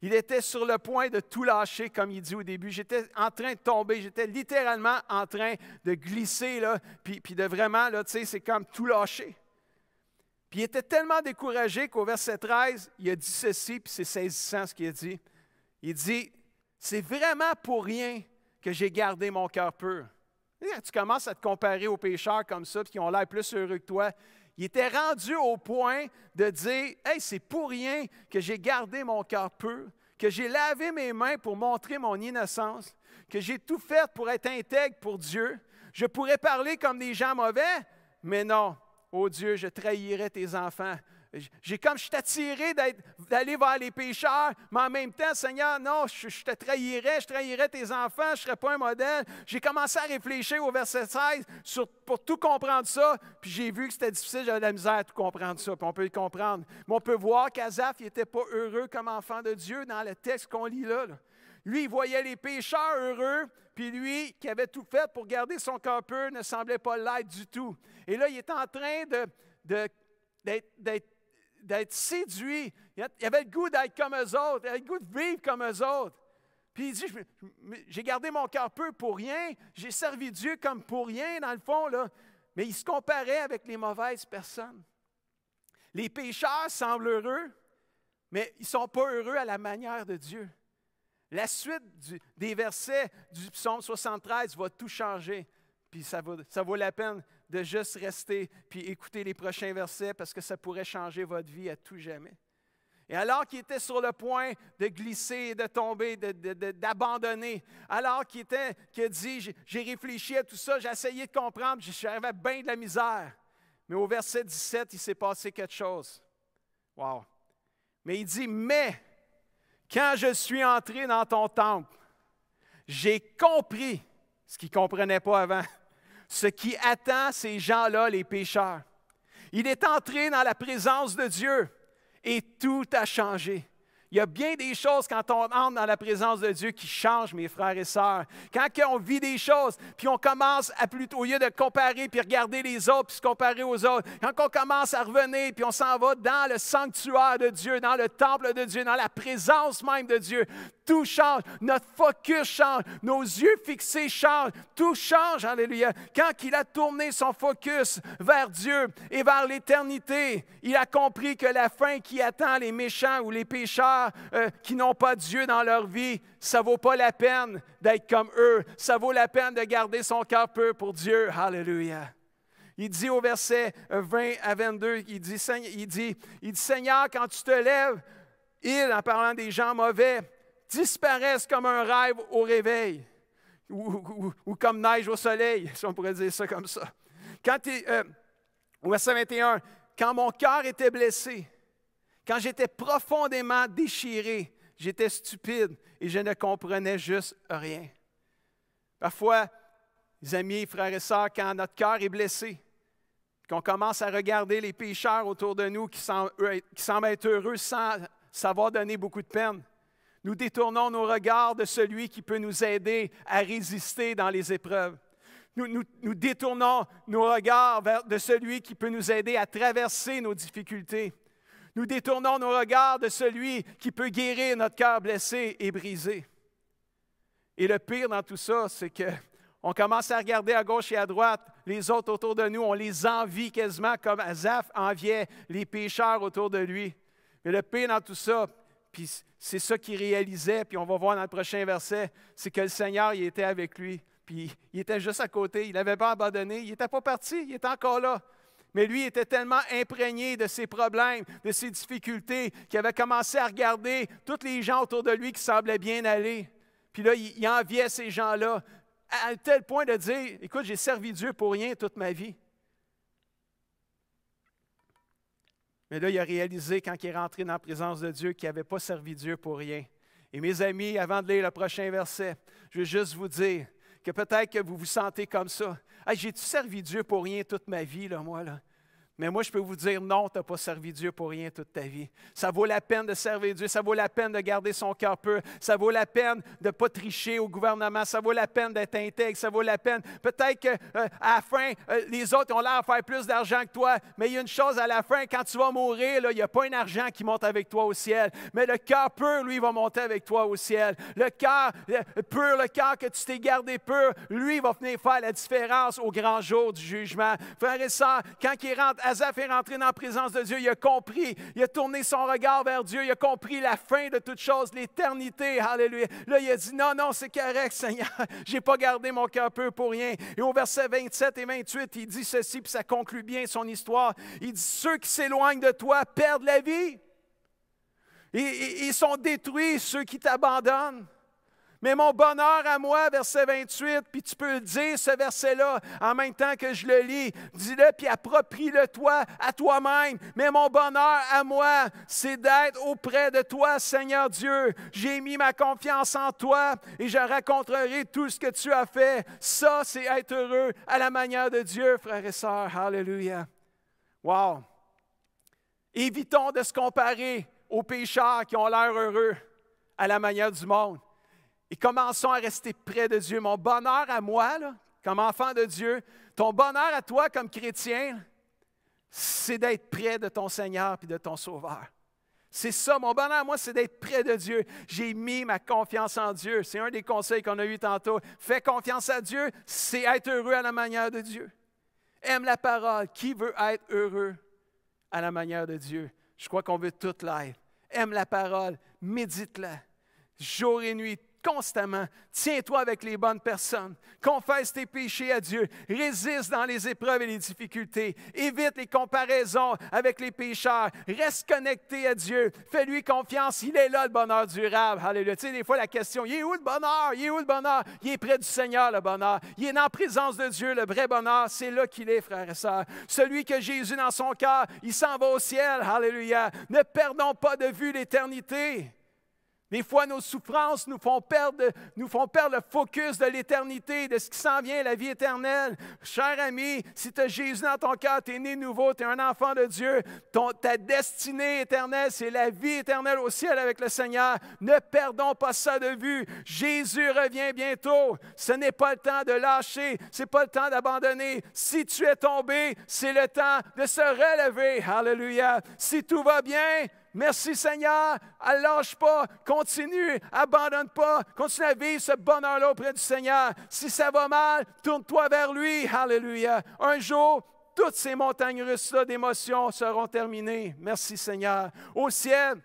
Il était sur le point de tout lâcher, comme il dit au début. J'étais en train de tomber, j'étais littéralement en train de glisser, là, puis de vraiment, là, tu sais, c'est comme tout lâcher. Puis il était tellement découragé qu'au verset 13, il a dit ceci, puis c'est saisissant ce qu'il a dit. Il dit, c'est vraiment pour rien que j'ai gardé mon cœur pur. Et tu commences à te comparer aux pécheurs comme ça, puis qui ont l'air plus heureux que toi. Il était rendu au point de dire, « Hey, c'est pour rien que j'ai gardé mon cœur pur, que j'ai lavé mes mains pour montrer mon innocence, que j'ai tout fait pour être intègre pour Dieu. Je pourrais parler comme des gens mauvais, mais non, ô Dieu, je trahirais tes enfants. je suis attiré d'aller vers les pécheurs, mais en même temps, Seigneur, non, je te trahirais tes enfants, je ne serais pas un modèle. J'ai commencé à réfléchir au verset 16 pour tout comprendre ça, puis j'ai vu que c'était difficile, j'avais de la misère à tout comprendre ça, puis on peut le comprendre. Mais on peut voir qu'Asaph n'était pas heureux comme enfant de Dieu dans le texte qu'on lit là. Lui, il voyait les pécheurs heureux, puis lui, qui avait tout fait pour garder son cœur pur, ne semblait pas l'être du tout. Et là, il est en train d'être séduit. Il avait le goût d'être comme eux autres, il avait le goût de vivre comme eux autres. Puis il dit, j'ai gardé mon cœur pur pour rien, j'ai servi Dieu comme pour rien, dans le fond, là. Mais il se comparait avec les mauvaises personnes. Les pécheurs semblent heureux, mais ils ne sont pas heureux à la manière de Dieu. La suite des versets du psaume 73 va tout changer. Puis ça vaut la peine de juste rester puis écouter les prochains versets parce que ça pourrait changer votre vie à tout jamais. Et alors qu'il était sur le point de glisser, de tomber, d'abandonner, alors qu'il a dit, j'ai réfléchi à tout ça, j'ai essayé de comprendre, j'avais bien de la misère. Mais au verset 17, il s'est passé quelque chose. Wow! Mais il dit, mais quand je suis entré dans ton temple, j'ai compris ce qu'ils ne comprenaient pas avant, ce qui attend ces gens-là, les pécheurs. Il est entré dans la présence de Dieu et tout a changé. Il y a bien des choses quand on entre dans la présence de Dieu qui changent, mes frères et sœurs. Quand on vit des choses, puis on commence à plutôt, au lieu de comparer, puis regarder les autres, puis se comparer aux autres, quand on commence à revenir, puis on s'en va dans le sanctuaire de Dieu, dans le temple de Dieu, dans la présence même de Dieu, tout change, notre focus change, nos yeux fixés changent, tout change, alléluia. Quand il a tourné son focus vers Dieu et vers l'éternité, il a compris que la fin qui attend les méchants ou les pécheurs qui n'ont pas Dieu dans leur vie, ça ne vaut pas la peine d'être comme eux, ça vaut la peine de garder son cœur pur pour Dieu, alléluia. Il dit au verset 20 à 22, il dit, Seigneur, quand tu te lèves, ils, en parlant des gens mauvais, disparaissent comme un rêve au réveil, ou comme neige au soleil, si on pourrait dire ça comme ça. Au verset 21, quand mon cœur était blessé, quand j'étais profondément déchiré, j'étais stupide et je ne comprenais juste rien. Parfois, les amis, frères et sœurs, quand notre cœur est blessé, qu'on commence à regarder les pécheurs autour de nous qui semblent être heureux sans savoir donner beaucoup de peine, nous détournons nos regards de celui qui peut nous aider à résister dans les épreuves. Nous détournons nos regards de celui qui peut nous aider à traverser nos difficultés. Nous détournons nos regards de celui qui peut guérir notre cœur blessé et brisé. Et le pire dans tout ça, c'est qu'on commence à regarder à gauche et à droite les autres autour de nous. On les envie quasiment comme Asaph enviait les pécheurs autour de lui. Mais le pire dans tout ça, puis c'est ça qu'il réalisait, puis on va voir dans le prochain verset, c'est que le Seigneur, il était avec lui. Puis il était juste à côté, il n'avait pas abandonné, il n'était pas parti, il était encore là. Mais lui était tellement imprégné de ses problèmes, de ses difficultés, qu'il avait commencé à regarder tous les gens autour de lui qui semblaient bien aller. Puis là, il enviait ces gens-là, à tel point de dire, « Écoute, j'ai servi Dieu pour rien toute ma vie. » Mais là, il a réalisé, quand il est rentré dans la présence de Dieu, qu'il n'avait pas servi Dieu pour rien. Et mes amis, avant de lire le prochain verset, je veux juste vous dire que peut-être que vous vous sentez comme ça. Hey, j'ai-tu servi Dieu pour rien toute ma vie, là, moi, là? Mais moi, je peux vous dire, non, tu n'as pas servi Dieu pour rien toute ta vie. Ça vaut la peine de servir Dieu, ça vaut la peine de garder son cœur pur, ça vaut la peine de ne pas tricher au gouvernement, ça vaut la peine d'être intègre, ça vaut la peine. Peut-être qu'à la fin, les autres ont l'air de faire plus d'argent que toi, mais il y a une chose à la fin, quand tu vas mourir, là, il n'y a pas un argent qui monte avec toi au ciel, mais le cœur pur, lui, va monter avec toi au ciel. Le cœur pur, le cœur que tu t'es gardé pur, lui, va venir faire la différence au grand jour du jugement. Frères et sœurs, quand il rentre, Asaph est rentré dans la présence de Dieu, il a compris, il a tourné son regard vers Dieu, il a compris la fin de toute chose, l'éternité, alléluia. Là, il a dit, non, c'est correct, Seigneur, je n'ai pas gardé mon cœur pur pour rien. Et au verset 27 et 28, il dit ceci, puis ça conclut bien son histoire. Il dit, ceux qui s'éloignent de toi perdent la vie. Ils sont détruits, ceux qui t'abandonnent. Mais mon bonheur à moi, verset 28, puis tu peux le dire, ce verset-là, en même temps que je le lis. Dis-le, puis approprie-le toi, à toi-même. Mais mon bonheur à moi, c'est d'être auprès de toi, Seigneur Dieu. J'ai mis ma confiance en toi et je raconterai tout ce que tu as fait. Ça, c'est être heureux à la manière de Dieu, frères et sœurs. Alléluia. Wow! Évitons de se comparer aux pécheurs qui ont l'air heureux à la manière du monde. Et commençons à rester près de Dieu. Mon bonheur à moi, là, comme enfant de Dieu, ton bonheur à toi comme chrétien, c'est d'être près de ton Seigneur et de ton Sauveur. C'est ça, mon bonheur à moi, c'est d'être près de Dieu. J'ai mis ma confiance en Dieu. C'est un des conseils qu'on a eu tantôt. Fais confiance à Dieu, c'est être heureux à la manière de Dieu. Aime la parole. Qui veut être heureux à la manière de Dieu? Je crois qu'on veut tout l'être. Aime la parole, médite-la, jour et nuit, constamment. Tiens-toi avec les bonnes personnes. Confesse tes péchés à Dieu. Résiste dans les épreuves et les difficultés. Évite les comparaisons avec les pécheurs. Reste connecté à Dieu. Fais-lui confiance. Il est là, le bonheur durable. Alléluia. Tu sais, des fois, la question, il est où le bonheur? Il est où le bonheur? Il est près du Seigneur, le bonheur. Il est dans la présence de Dieu, le vrai bonheur. C'est là qu'il est, frères et sœurs. Celui que Jésus dans son cœur, il s'en va au ciel. Alléluia. Ne perdons pas de vue l'éternité. Des fois, nos souffrances nous font perdre le focus de l'éternité, de ce qui s'en vient, la vie éternelle. Cher ami, si tu as Jésus dans ton cœur, tu es né nouveau, tu es un enfant de Dieu, ta destinée éternelle, c'est la vie éternelle au ciel avec le Seigneur. Ne perdons pas ça de vue. Jésus revient bientôt. Ce n'est pas le temps de lâcher, ce n'est pas le temps d'abandonner. Si tu es tombé, c'est le temps de se relever. Alléluia. Si tout va bien, merci Seigneur, ne lâche pas, continue, abandonne pas, continue à vivre ce bonheur-là auprès du Seigneur. Si ça va mal, tourne-toi vers lui, alléluia. Un jour, toutes ces montagnes russes-là d'émotions seront terminées. Merci Seigneur. Au ciel,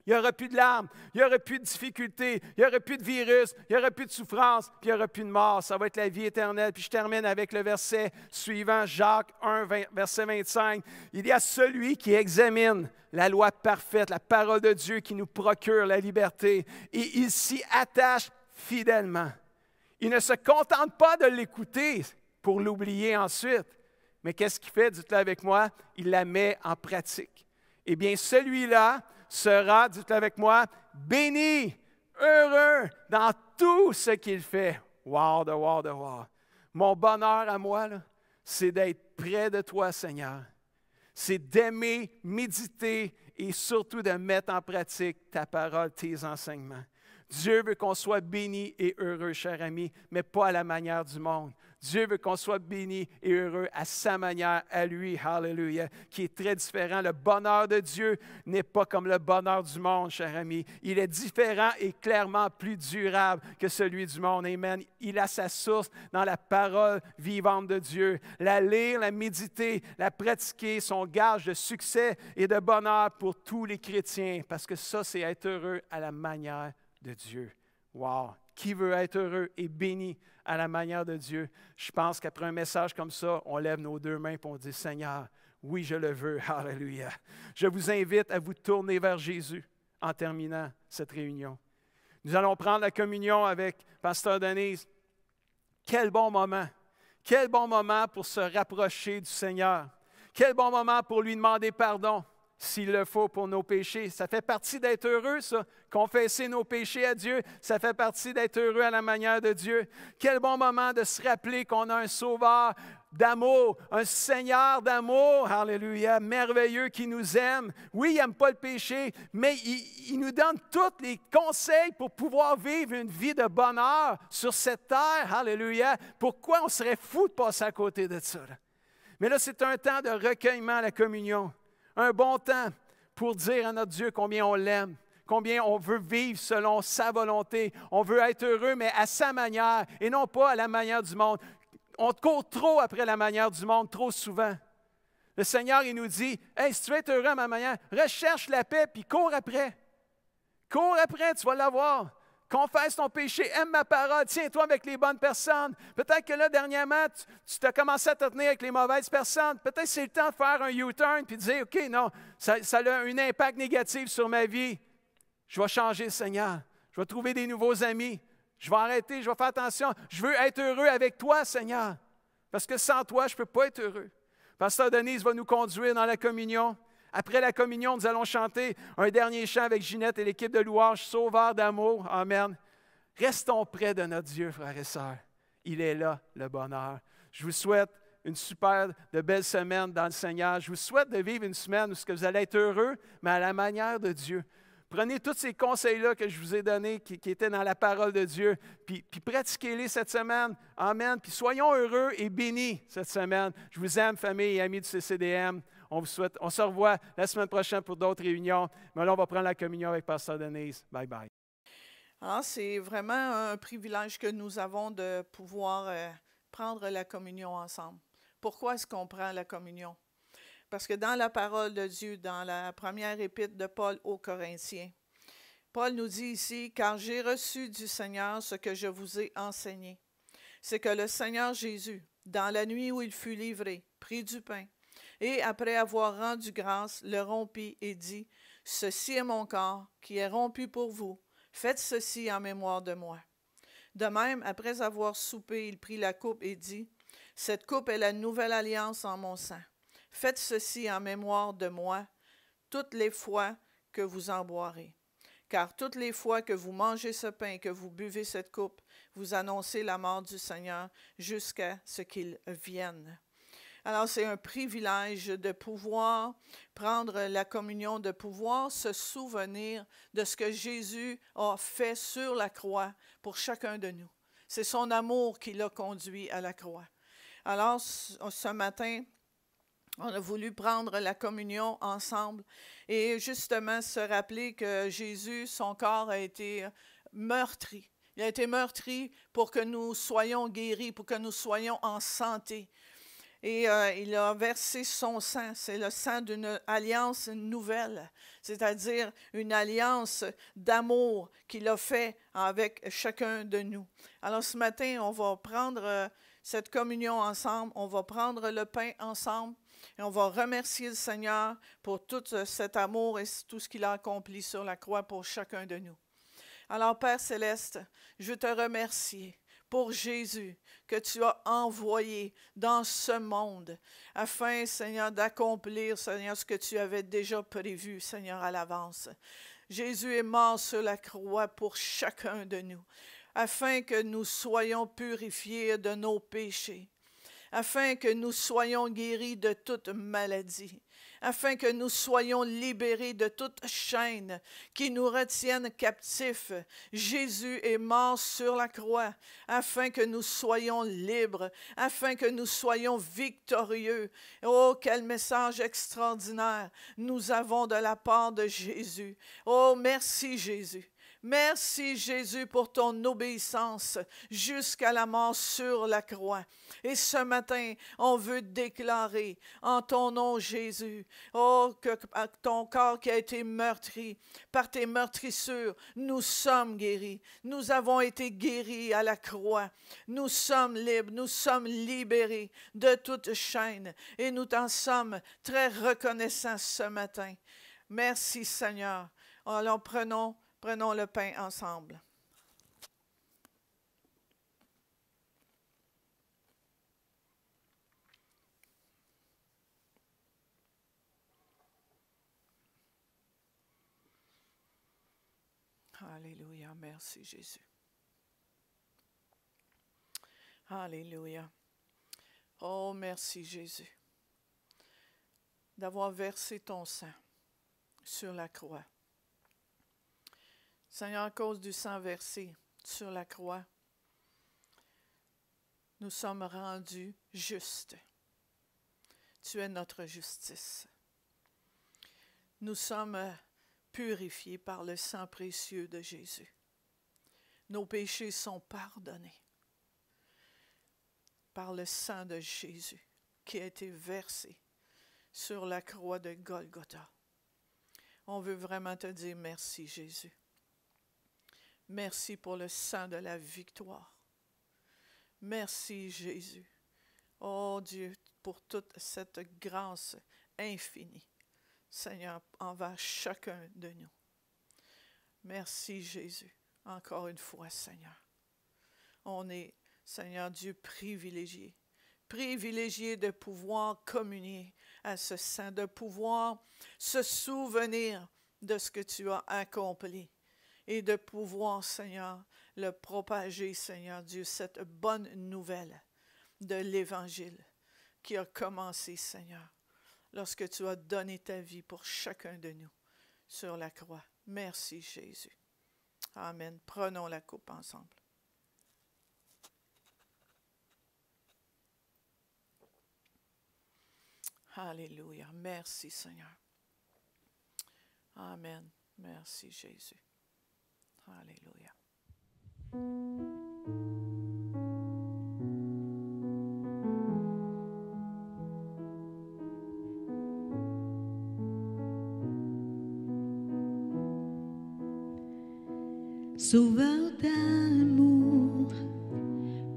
il n'y aura plus de larmes, il n'y aura plus de difficultés, il n'y aura plus de virus, il n'y aura plus de souffrance, puis il n'y aura plus de mort. Ça va être la vie éternelle. Puis je termine avec le verset suivant, Jacques 1, verset 25. Il y a celui qui examine la loi parfaite, la parole de Dieu qui nous procure la liberté, et il s'y attache fidèlement. Il ne se contente pas de l'écouter pour l'oublier ensuite, mais qu'est-ce qu'il fait? Dites-le avec moi, il la met en pratique. Eh bien, celui-là sera, dites-le avec moi, béni, heureux dans tout ce qu'il fait. Wow, de wow, de wow. Mon bonheur à moi, là, c'est d'être près de toi, Seigneur. C'est d'aimer, méditer et surtout de mettre en pratique ta parole, tes enseignements. Dieu veut qu'on soit béni et heureux, cher ami, mais pas à la manière du monde. Dieu veut qu'on soit béni et heureux à sa manière, à lui, hallelujah, qui est très différent. Le bonheur de Dieu n'est pas comme le bonheur du monde, cher ami. Il est différent et clairement plus durable que celui du monde. Amen. Il a sa source dans la parole vivante de Dieu. La lire, la méditer, la pratiquer, son gage de succès et de bonheur pour tous les chrétiens, parce que ça, c'est être heureux à la manière de Dieu. Wow! Qui veut être heureux et béni à la manière de Dieu? Je pense qu'après un message comme ça, on lève nos deux mains et on dit, Seigneur, oui, je le veux. Alléluia. Je vous invite à vous tourner vers Jésus en terminant cette réunion. Nous allons prendre la communion avec Pasteur Denise. Quel bon moment! Quel bon moment pour se rapprocher du Seigneur. Quel bon moment pour lui demander pardon, s'il le faut, pour nos péchés. Ça fait partie d'être heureux, ça. Confesser nos péchés à Dieu, ça fait partie d'être heureux à la manière de Dieu. Quel bon moment de se rappeler qu'on a un sauveur d'amour, un Seigneur d'amour, alléluia, merveilleux, qui nous aime. Oui, il n'aime pas le péché, mais il nous donne tous les conseils pour pouvoir vivre une vie de bonheur sur cette terre, alléluia. Pourquoi on serait fou de passer à côté de ça? Là? Mais là, c'est un temps de recueillement à la communion. Un bon temps pour dire à notre Dieu combien on l'aime, combien on veut vivre selon sa volonté. On veut être heureux, mais à sa manière et non pas à la manière du monde. On court trop après la manière du monde, trop souvent. Le Seigneur, il nous dit, « Hey, si tu veux être heureux à ma manière, recherche la paix puis cours après. Cours après, tu vas l'avoir. Confesse ton péché, aime ma parole, tiens-toi avec les bonnes personnes. Peut-être que là, dernièrement, tu t'as commencé à te tenir avec les mauvaises personnes. Peut-être que c'est le temps de faire un U-turn et de dire, OK, non, ça a un impact négatif sur ma vie. Je vais changer, Seigneur. Je vais trouver des nouveaux amis. Je vais arrêter, je vais faire attention. Je veux être heureux avec toi, Seigneur. Parce que sans toi, je ne peux pas être heureux. Pasteur Denise va nous conduire dans la communion. Après la communion, nous allons chanter un dernier chant avec Ginette et l'équipe de louange, Sauveur d'amour. Amen. Restons près de notre Dieu, frères et sœurs. Il est là, le bonheur. Je vous souhaite une super de belle semaine dans le Seigneur. Je vous souhaite de vivre une semaine où vous allez être heureux, mais à la manière de Dieu. Prenez tous ces conseils-là que je vous ai donnés, qui étaient dans la parole de Dieu, puis pratiquez-les cette semaine. Amen. Puis soyons heureux et bénis cette semaine. Je vous aime, famille et amis du CCDM. On se revoit la semaine prochaine pour d'autres réunions. Mais là, on va prendre la communion avec Pasteur Denise. Bye bye. Alors, c'est vraiment un privilège que nous avons de pouvoir prendre la communion ensemble. Pourquoi est-ce qu'on prend la communion? Parce que dans la parole de Dieu, dans la première épître de Paul aux Corinthiens, Paul nous dit ici, « Car j'ai reçu du Seigneur ce que je vous ai enseigné. C'est que le Seigneur Jésus, dans la nuit où il fut livré, prit du pain, et après avoir rendu grâce, le rompit et dit, « Ceci est mon corps qui est rompu pour vous. Faites ceci en mémoire de moi. » De même, après avoir soupé, il prit la coupe et dit, « Cette coupe est la nouvelle alliance en mon sang. Faites ceci en mémoire de moi, toutes les fois que vous en boirez. Car toutes les fois que vous mangez ce pain et que vous buvez cette coupe, vous annoncez la mort du Seigneur jusqu'à ce qu'il vienne. » Alors, c'est un privilège de pouvoir prendre la communion, de pouvoir se souvenir de ce que Jésus a fait sur la croix pour chacun de nous. C'est son amour qui l'a conduit à la croix. Alors, ce matin, on a voulu prendre la communion ensemble et justement se rappeler que Jésus, son corps a été meurtri. Il a été meurtri pour que nous soyons guéris, pour que nous soyons en santé. Et il a versé son sang. C'est le sang d'une alliance nouvelle, c'est-à-dire une alliance d'amour qu'il a fait avec chacun de nous. Alors ce matin, on va prendre cette communion ensemble, on va prendre le pain ensemble et on va remercier le Seigneur pour tout cet amour et tout ce qu'il a accompli sur la croix pour chacun de nous. Alors Père Céleste, je te remercie pour Jésus que tu as envoyé dans ce monde afin, Seigneur, d'accomplir, Seigneur, ce que tu avais déjà prévu, Seigneur, à l'avance. Jésus est mort sur la croix pour chacun de nous, afin que nous soyons purifiés de nos péchés, afin que nous soyons guéris de toute maladie, afin que nous soyons libérés de toute chaîne qui nous retienne captifs. Jésus est mort sur la croix, afin que nous soyons libres, afin que nous soyons victorieux. Oh, quel message extraordinaire nous avons de la part de Jésus. Oh, merci Jésus. Merci Jésus pour ton obéissance jusqu'à la mort sur la croix. Et ce matin, on veut déclarer en ton nom Jésus, oh, que ton corps qui a été meurtri, par tes meurtrissures, nous sommes guéris. Nous avons été guéris à la croix. Nous sommes libres, nous sommes libérés de toute chaîne et nous t'en sommes très reconnaissants ce matin. Merci Seigneur. Alors prenons le pain ensemble. Alléluia, merci Jésus. Alléluia. Oh, merci Jésus d'avoir versé ton sang sur la croix. Seigneur, à cause du sang versé sur la croix, nous sommes rendus justes. Tu es notre justice. Nous sommes purifiés par le sang précieux de Jésus. Nos péchés sont pardonnés par le sang de Jésus qui a été versé sur la croix de Golgotha. On veut vraiment te dire merci, Jésus. Merci pour le sang de la victoire. Merci, Jésus. Oh Dieu, pour toute cette grâce infinie, Seigneur, envers chacun de nous. Merci, Jésus, encore une fois, Seigneur. on est, Seigneur Dieu, privilégié. Privilégié de pouvoir communier à ce sang, de pouvoir se souvenir de ce que tu as accompli et de pouvoir, Seigneur, le propager, Seigneur Dieu, cette bonne nouvelle de l'Évangile qui a commencé, Seigneur, lorsque tu as donné ta vie pour chacun de nous sur la croix. Merci, Jésus. Amen. Prenons la coupe ensemble. Alléluia. Merci, Seigneur. Amen. Merci, Jésus. Alléluia. Sauveur d'amour,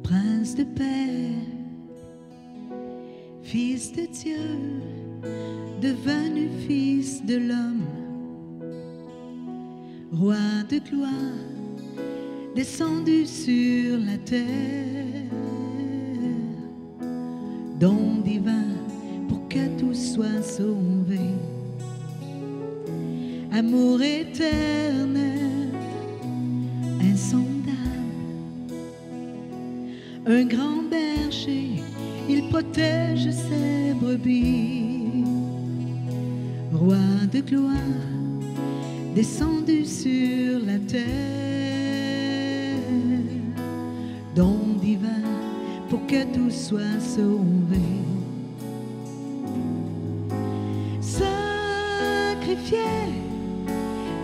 prince de paix, Fils de Dieu, devenu Fils de l'homme, Roi de gloire, descendu sur la terre, don divin pour que tout soit sauvé, amour éternel, insondable, un grand berger, il protège ses brebis, roi de gloire, descendu sur la terre, don divin pour que tout soit sauvé, sacrifié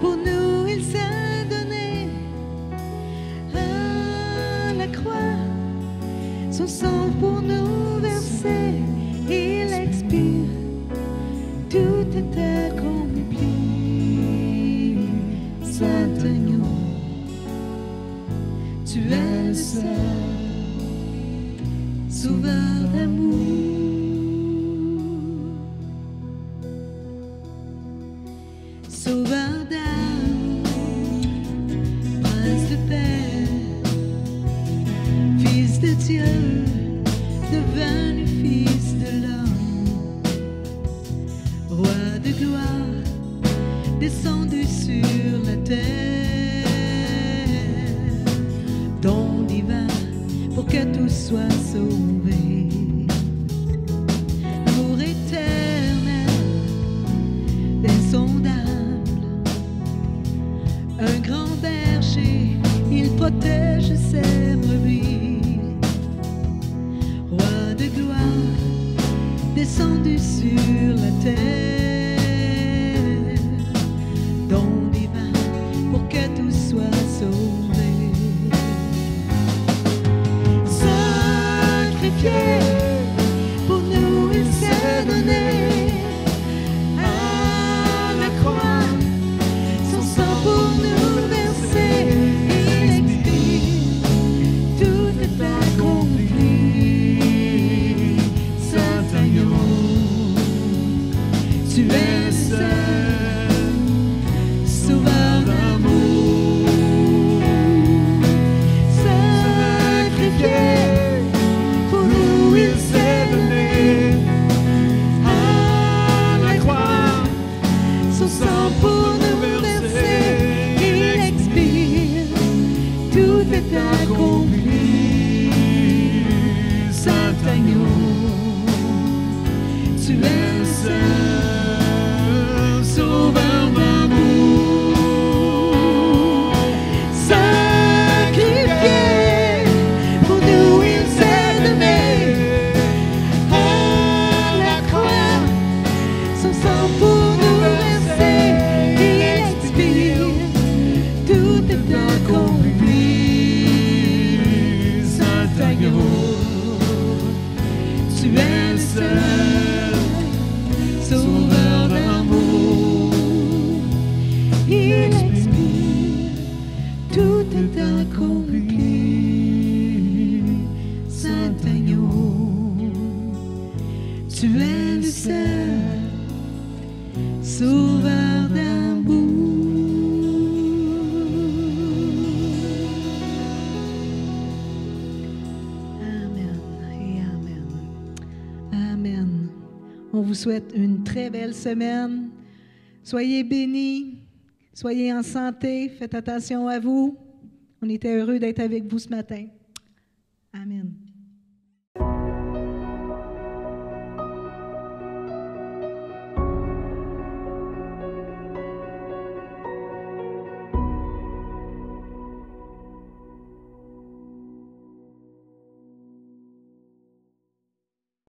pour nous, il s'est donné à la croix, son sang pour nous verser, il expire, tout est accompli. Saint agneau, tu es le seul sauveur d'amour. Sauveur d'amour, prince de paix, Fils de Dieu, devenu Fils de l'homme, Roi de gloire, descendu sur la terre, don divin pour que tout soit sauvé, amour éternel, insondable, un grand berger, il protège ses brebis, roi de gloire, descendu sur la terre, don divin pour que tout soit sauvé, sacrifié pour nous, il s'est donné à la croix, son sang pour nous verser, il expire, tout est accompli. Saint agneau, tu es seul sauveur d'amour, sacrifié pour nous, il s'est donné à la croix, son sang pour nous verser, il expire, tout est accompli. Saint agneau, tu es seul sauveur d'amour, sacrifié pour nous, il s'est donné à la croix, son sang pour nous verser, il expire, tout est accompli. Saint agneau, tu es seul sauveur d'amour, il expire, tout est accompli. Saint agneau, tu es le seul sauveur d'amour. souhaite une très belle semaine. Soyez bénis, soyez en santé, faites attention à vous. On était heureux d'être avec vous ce matin. Amen.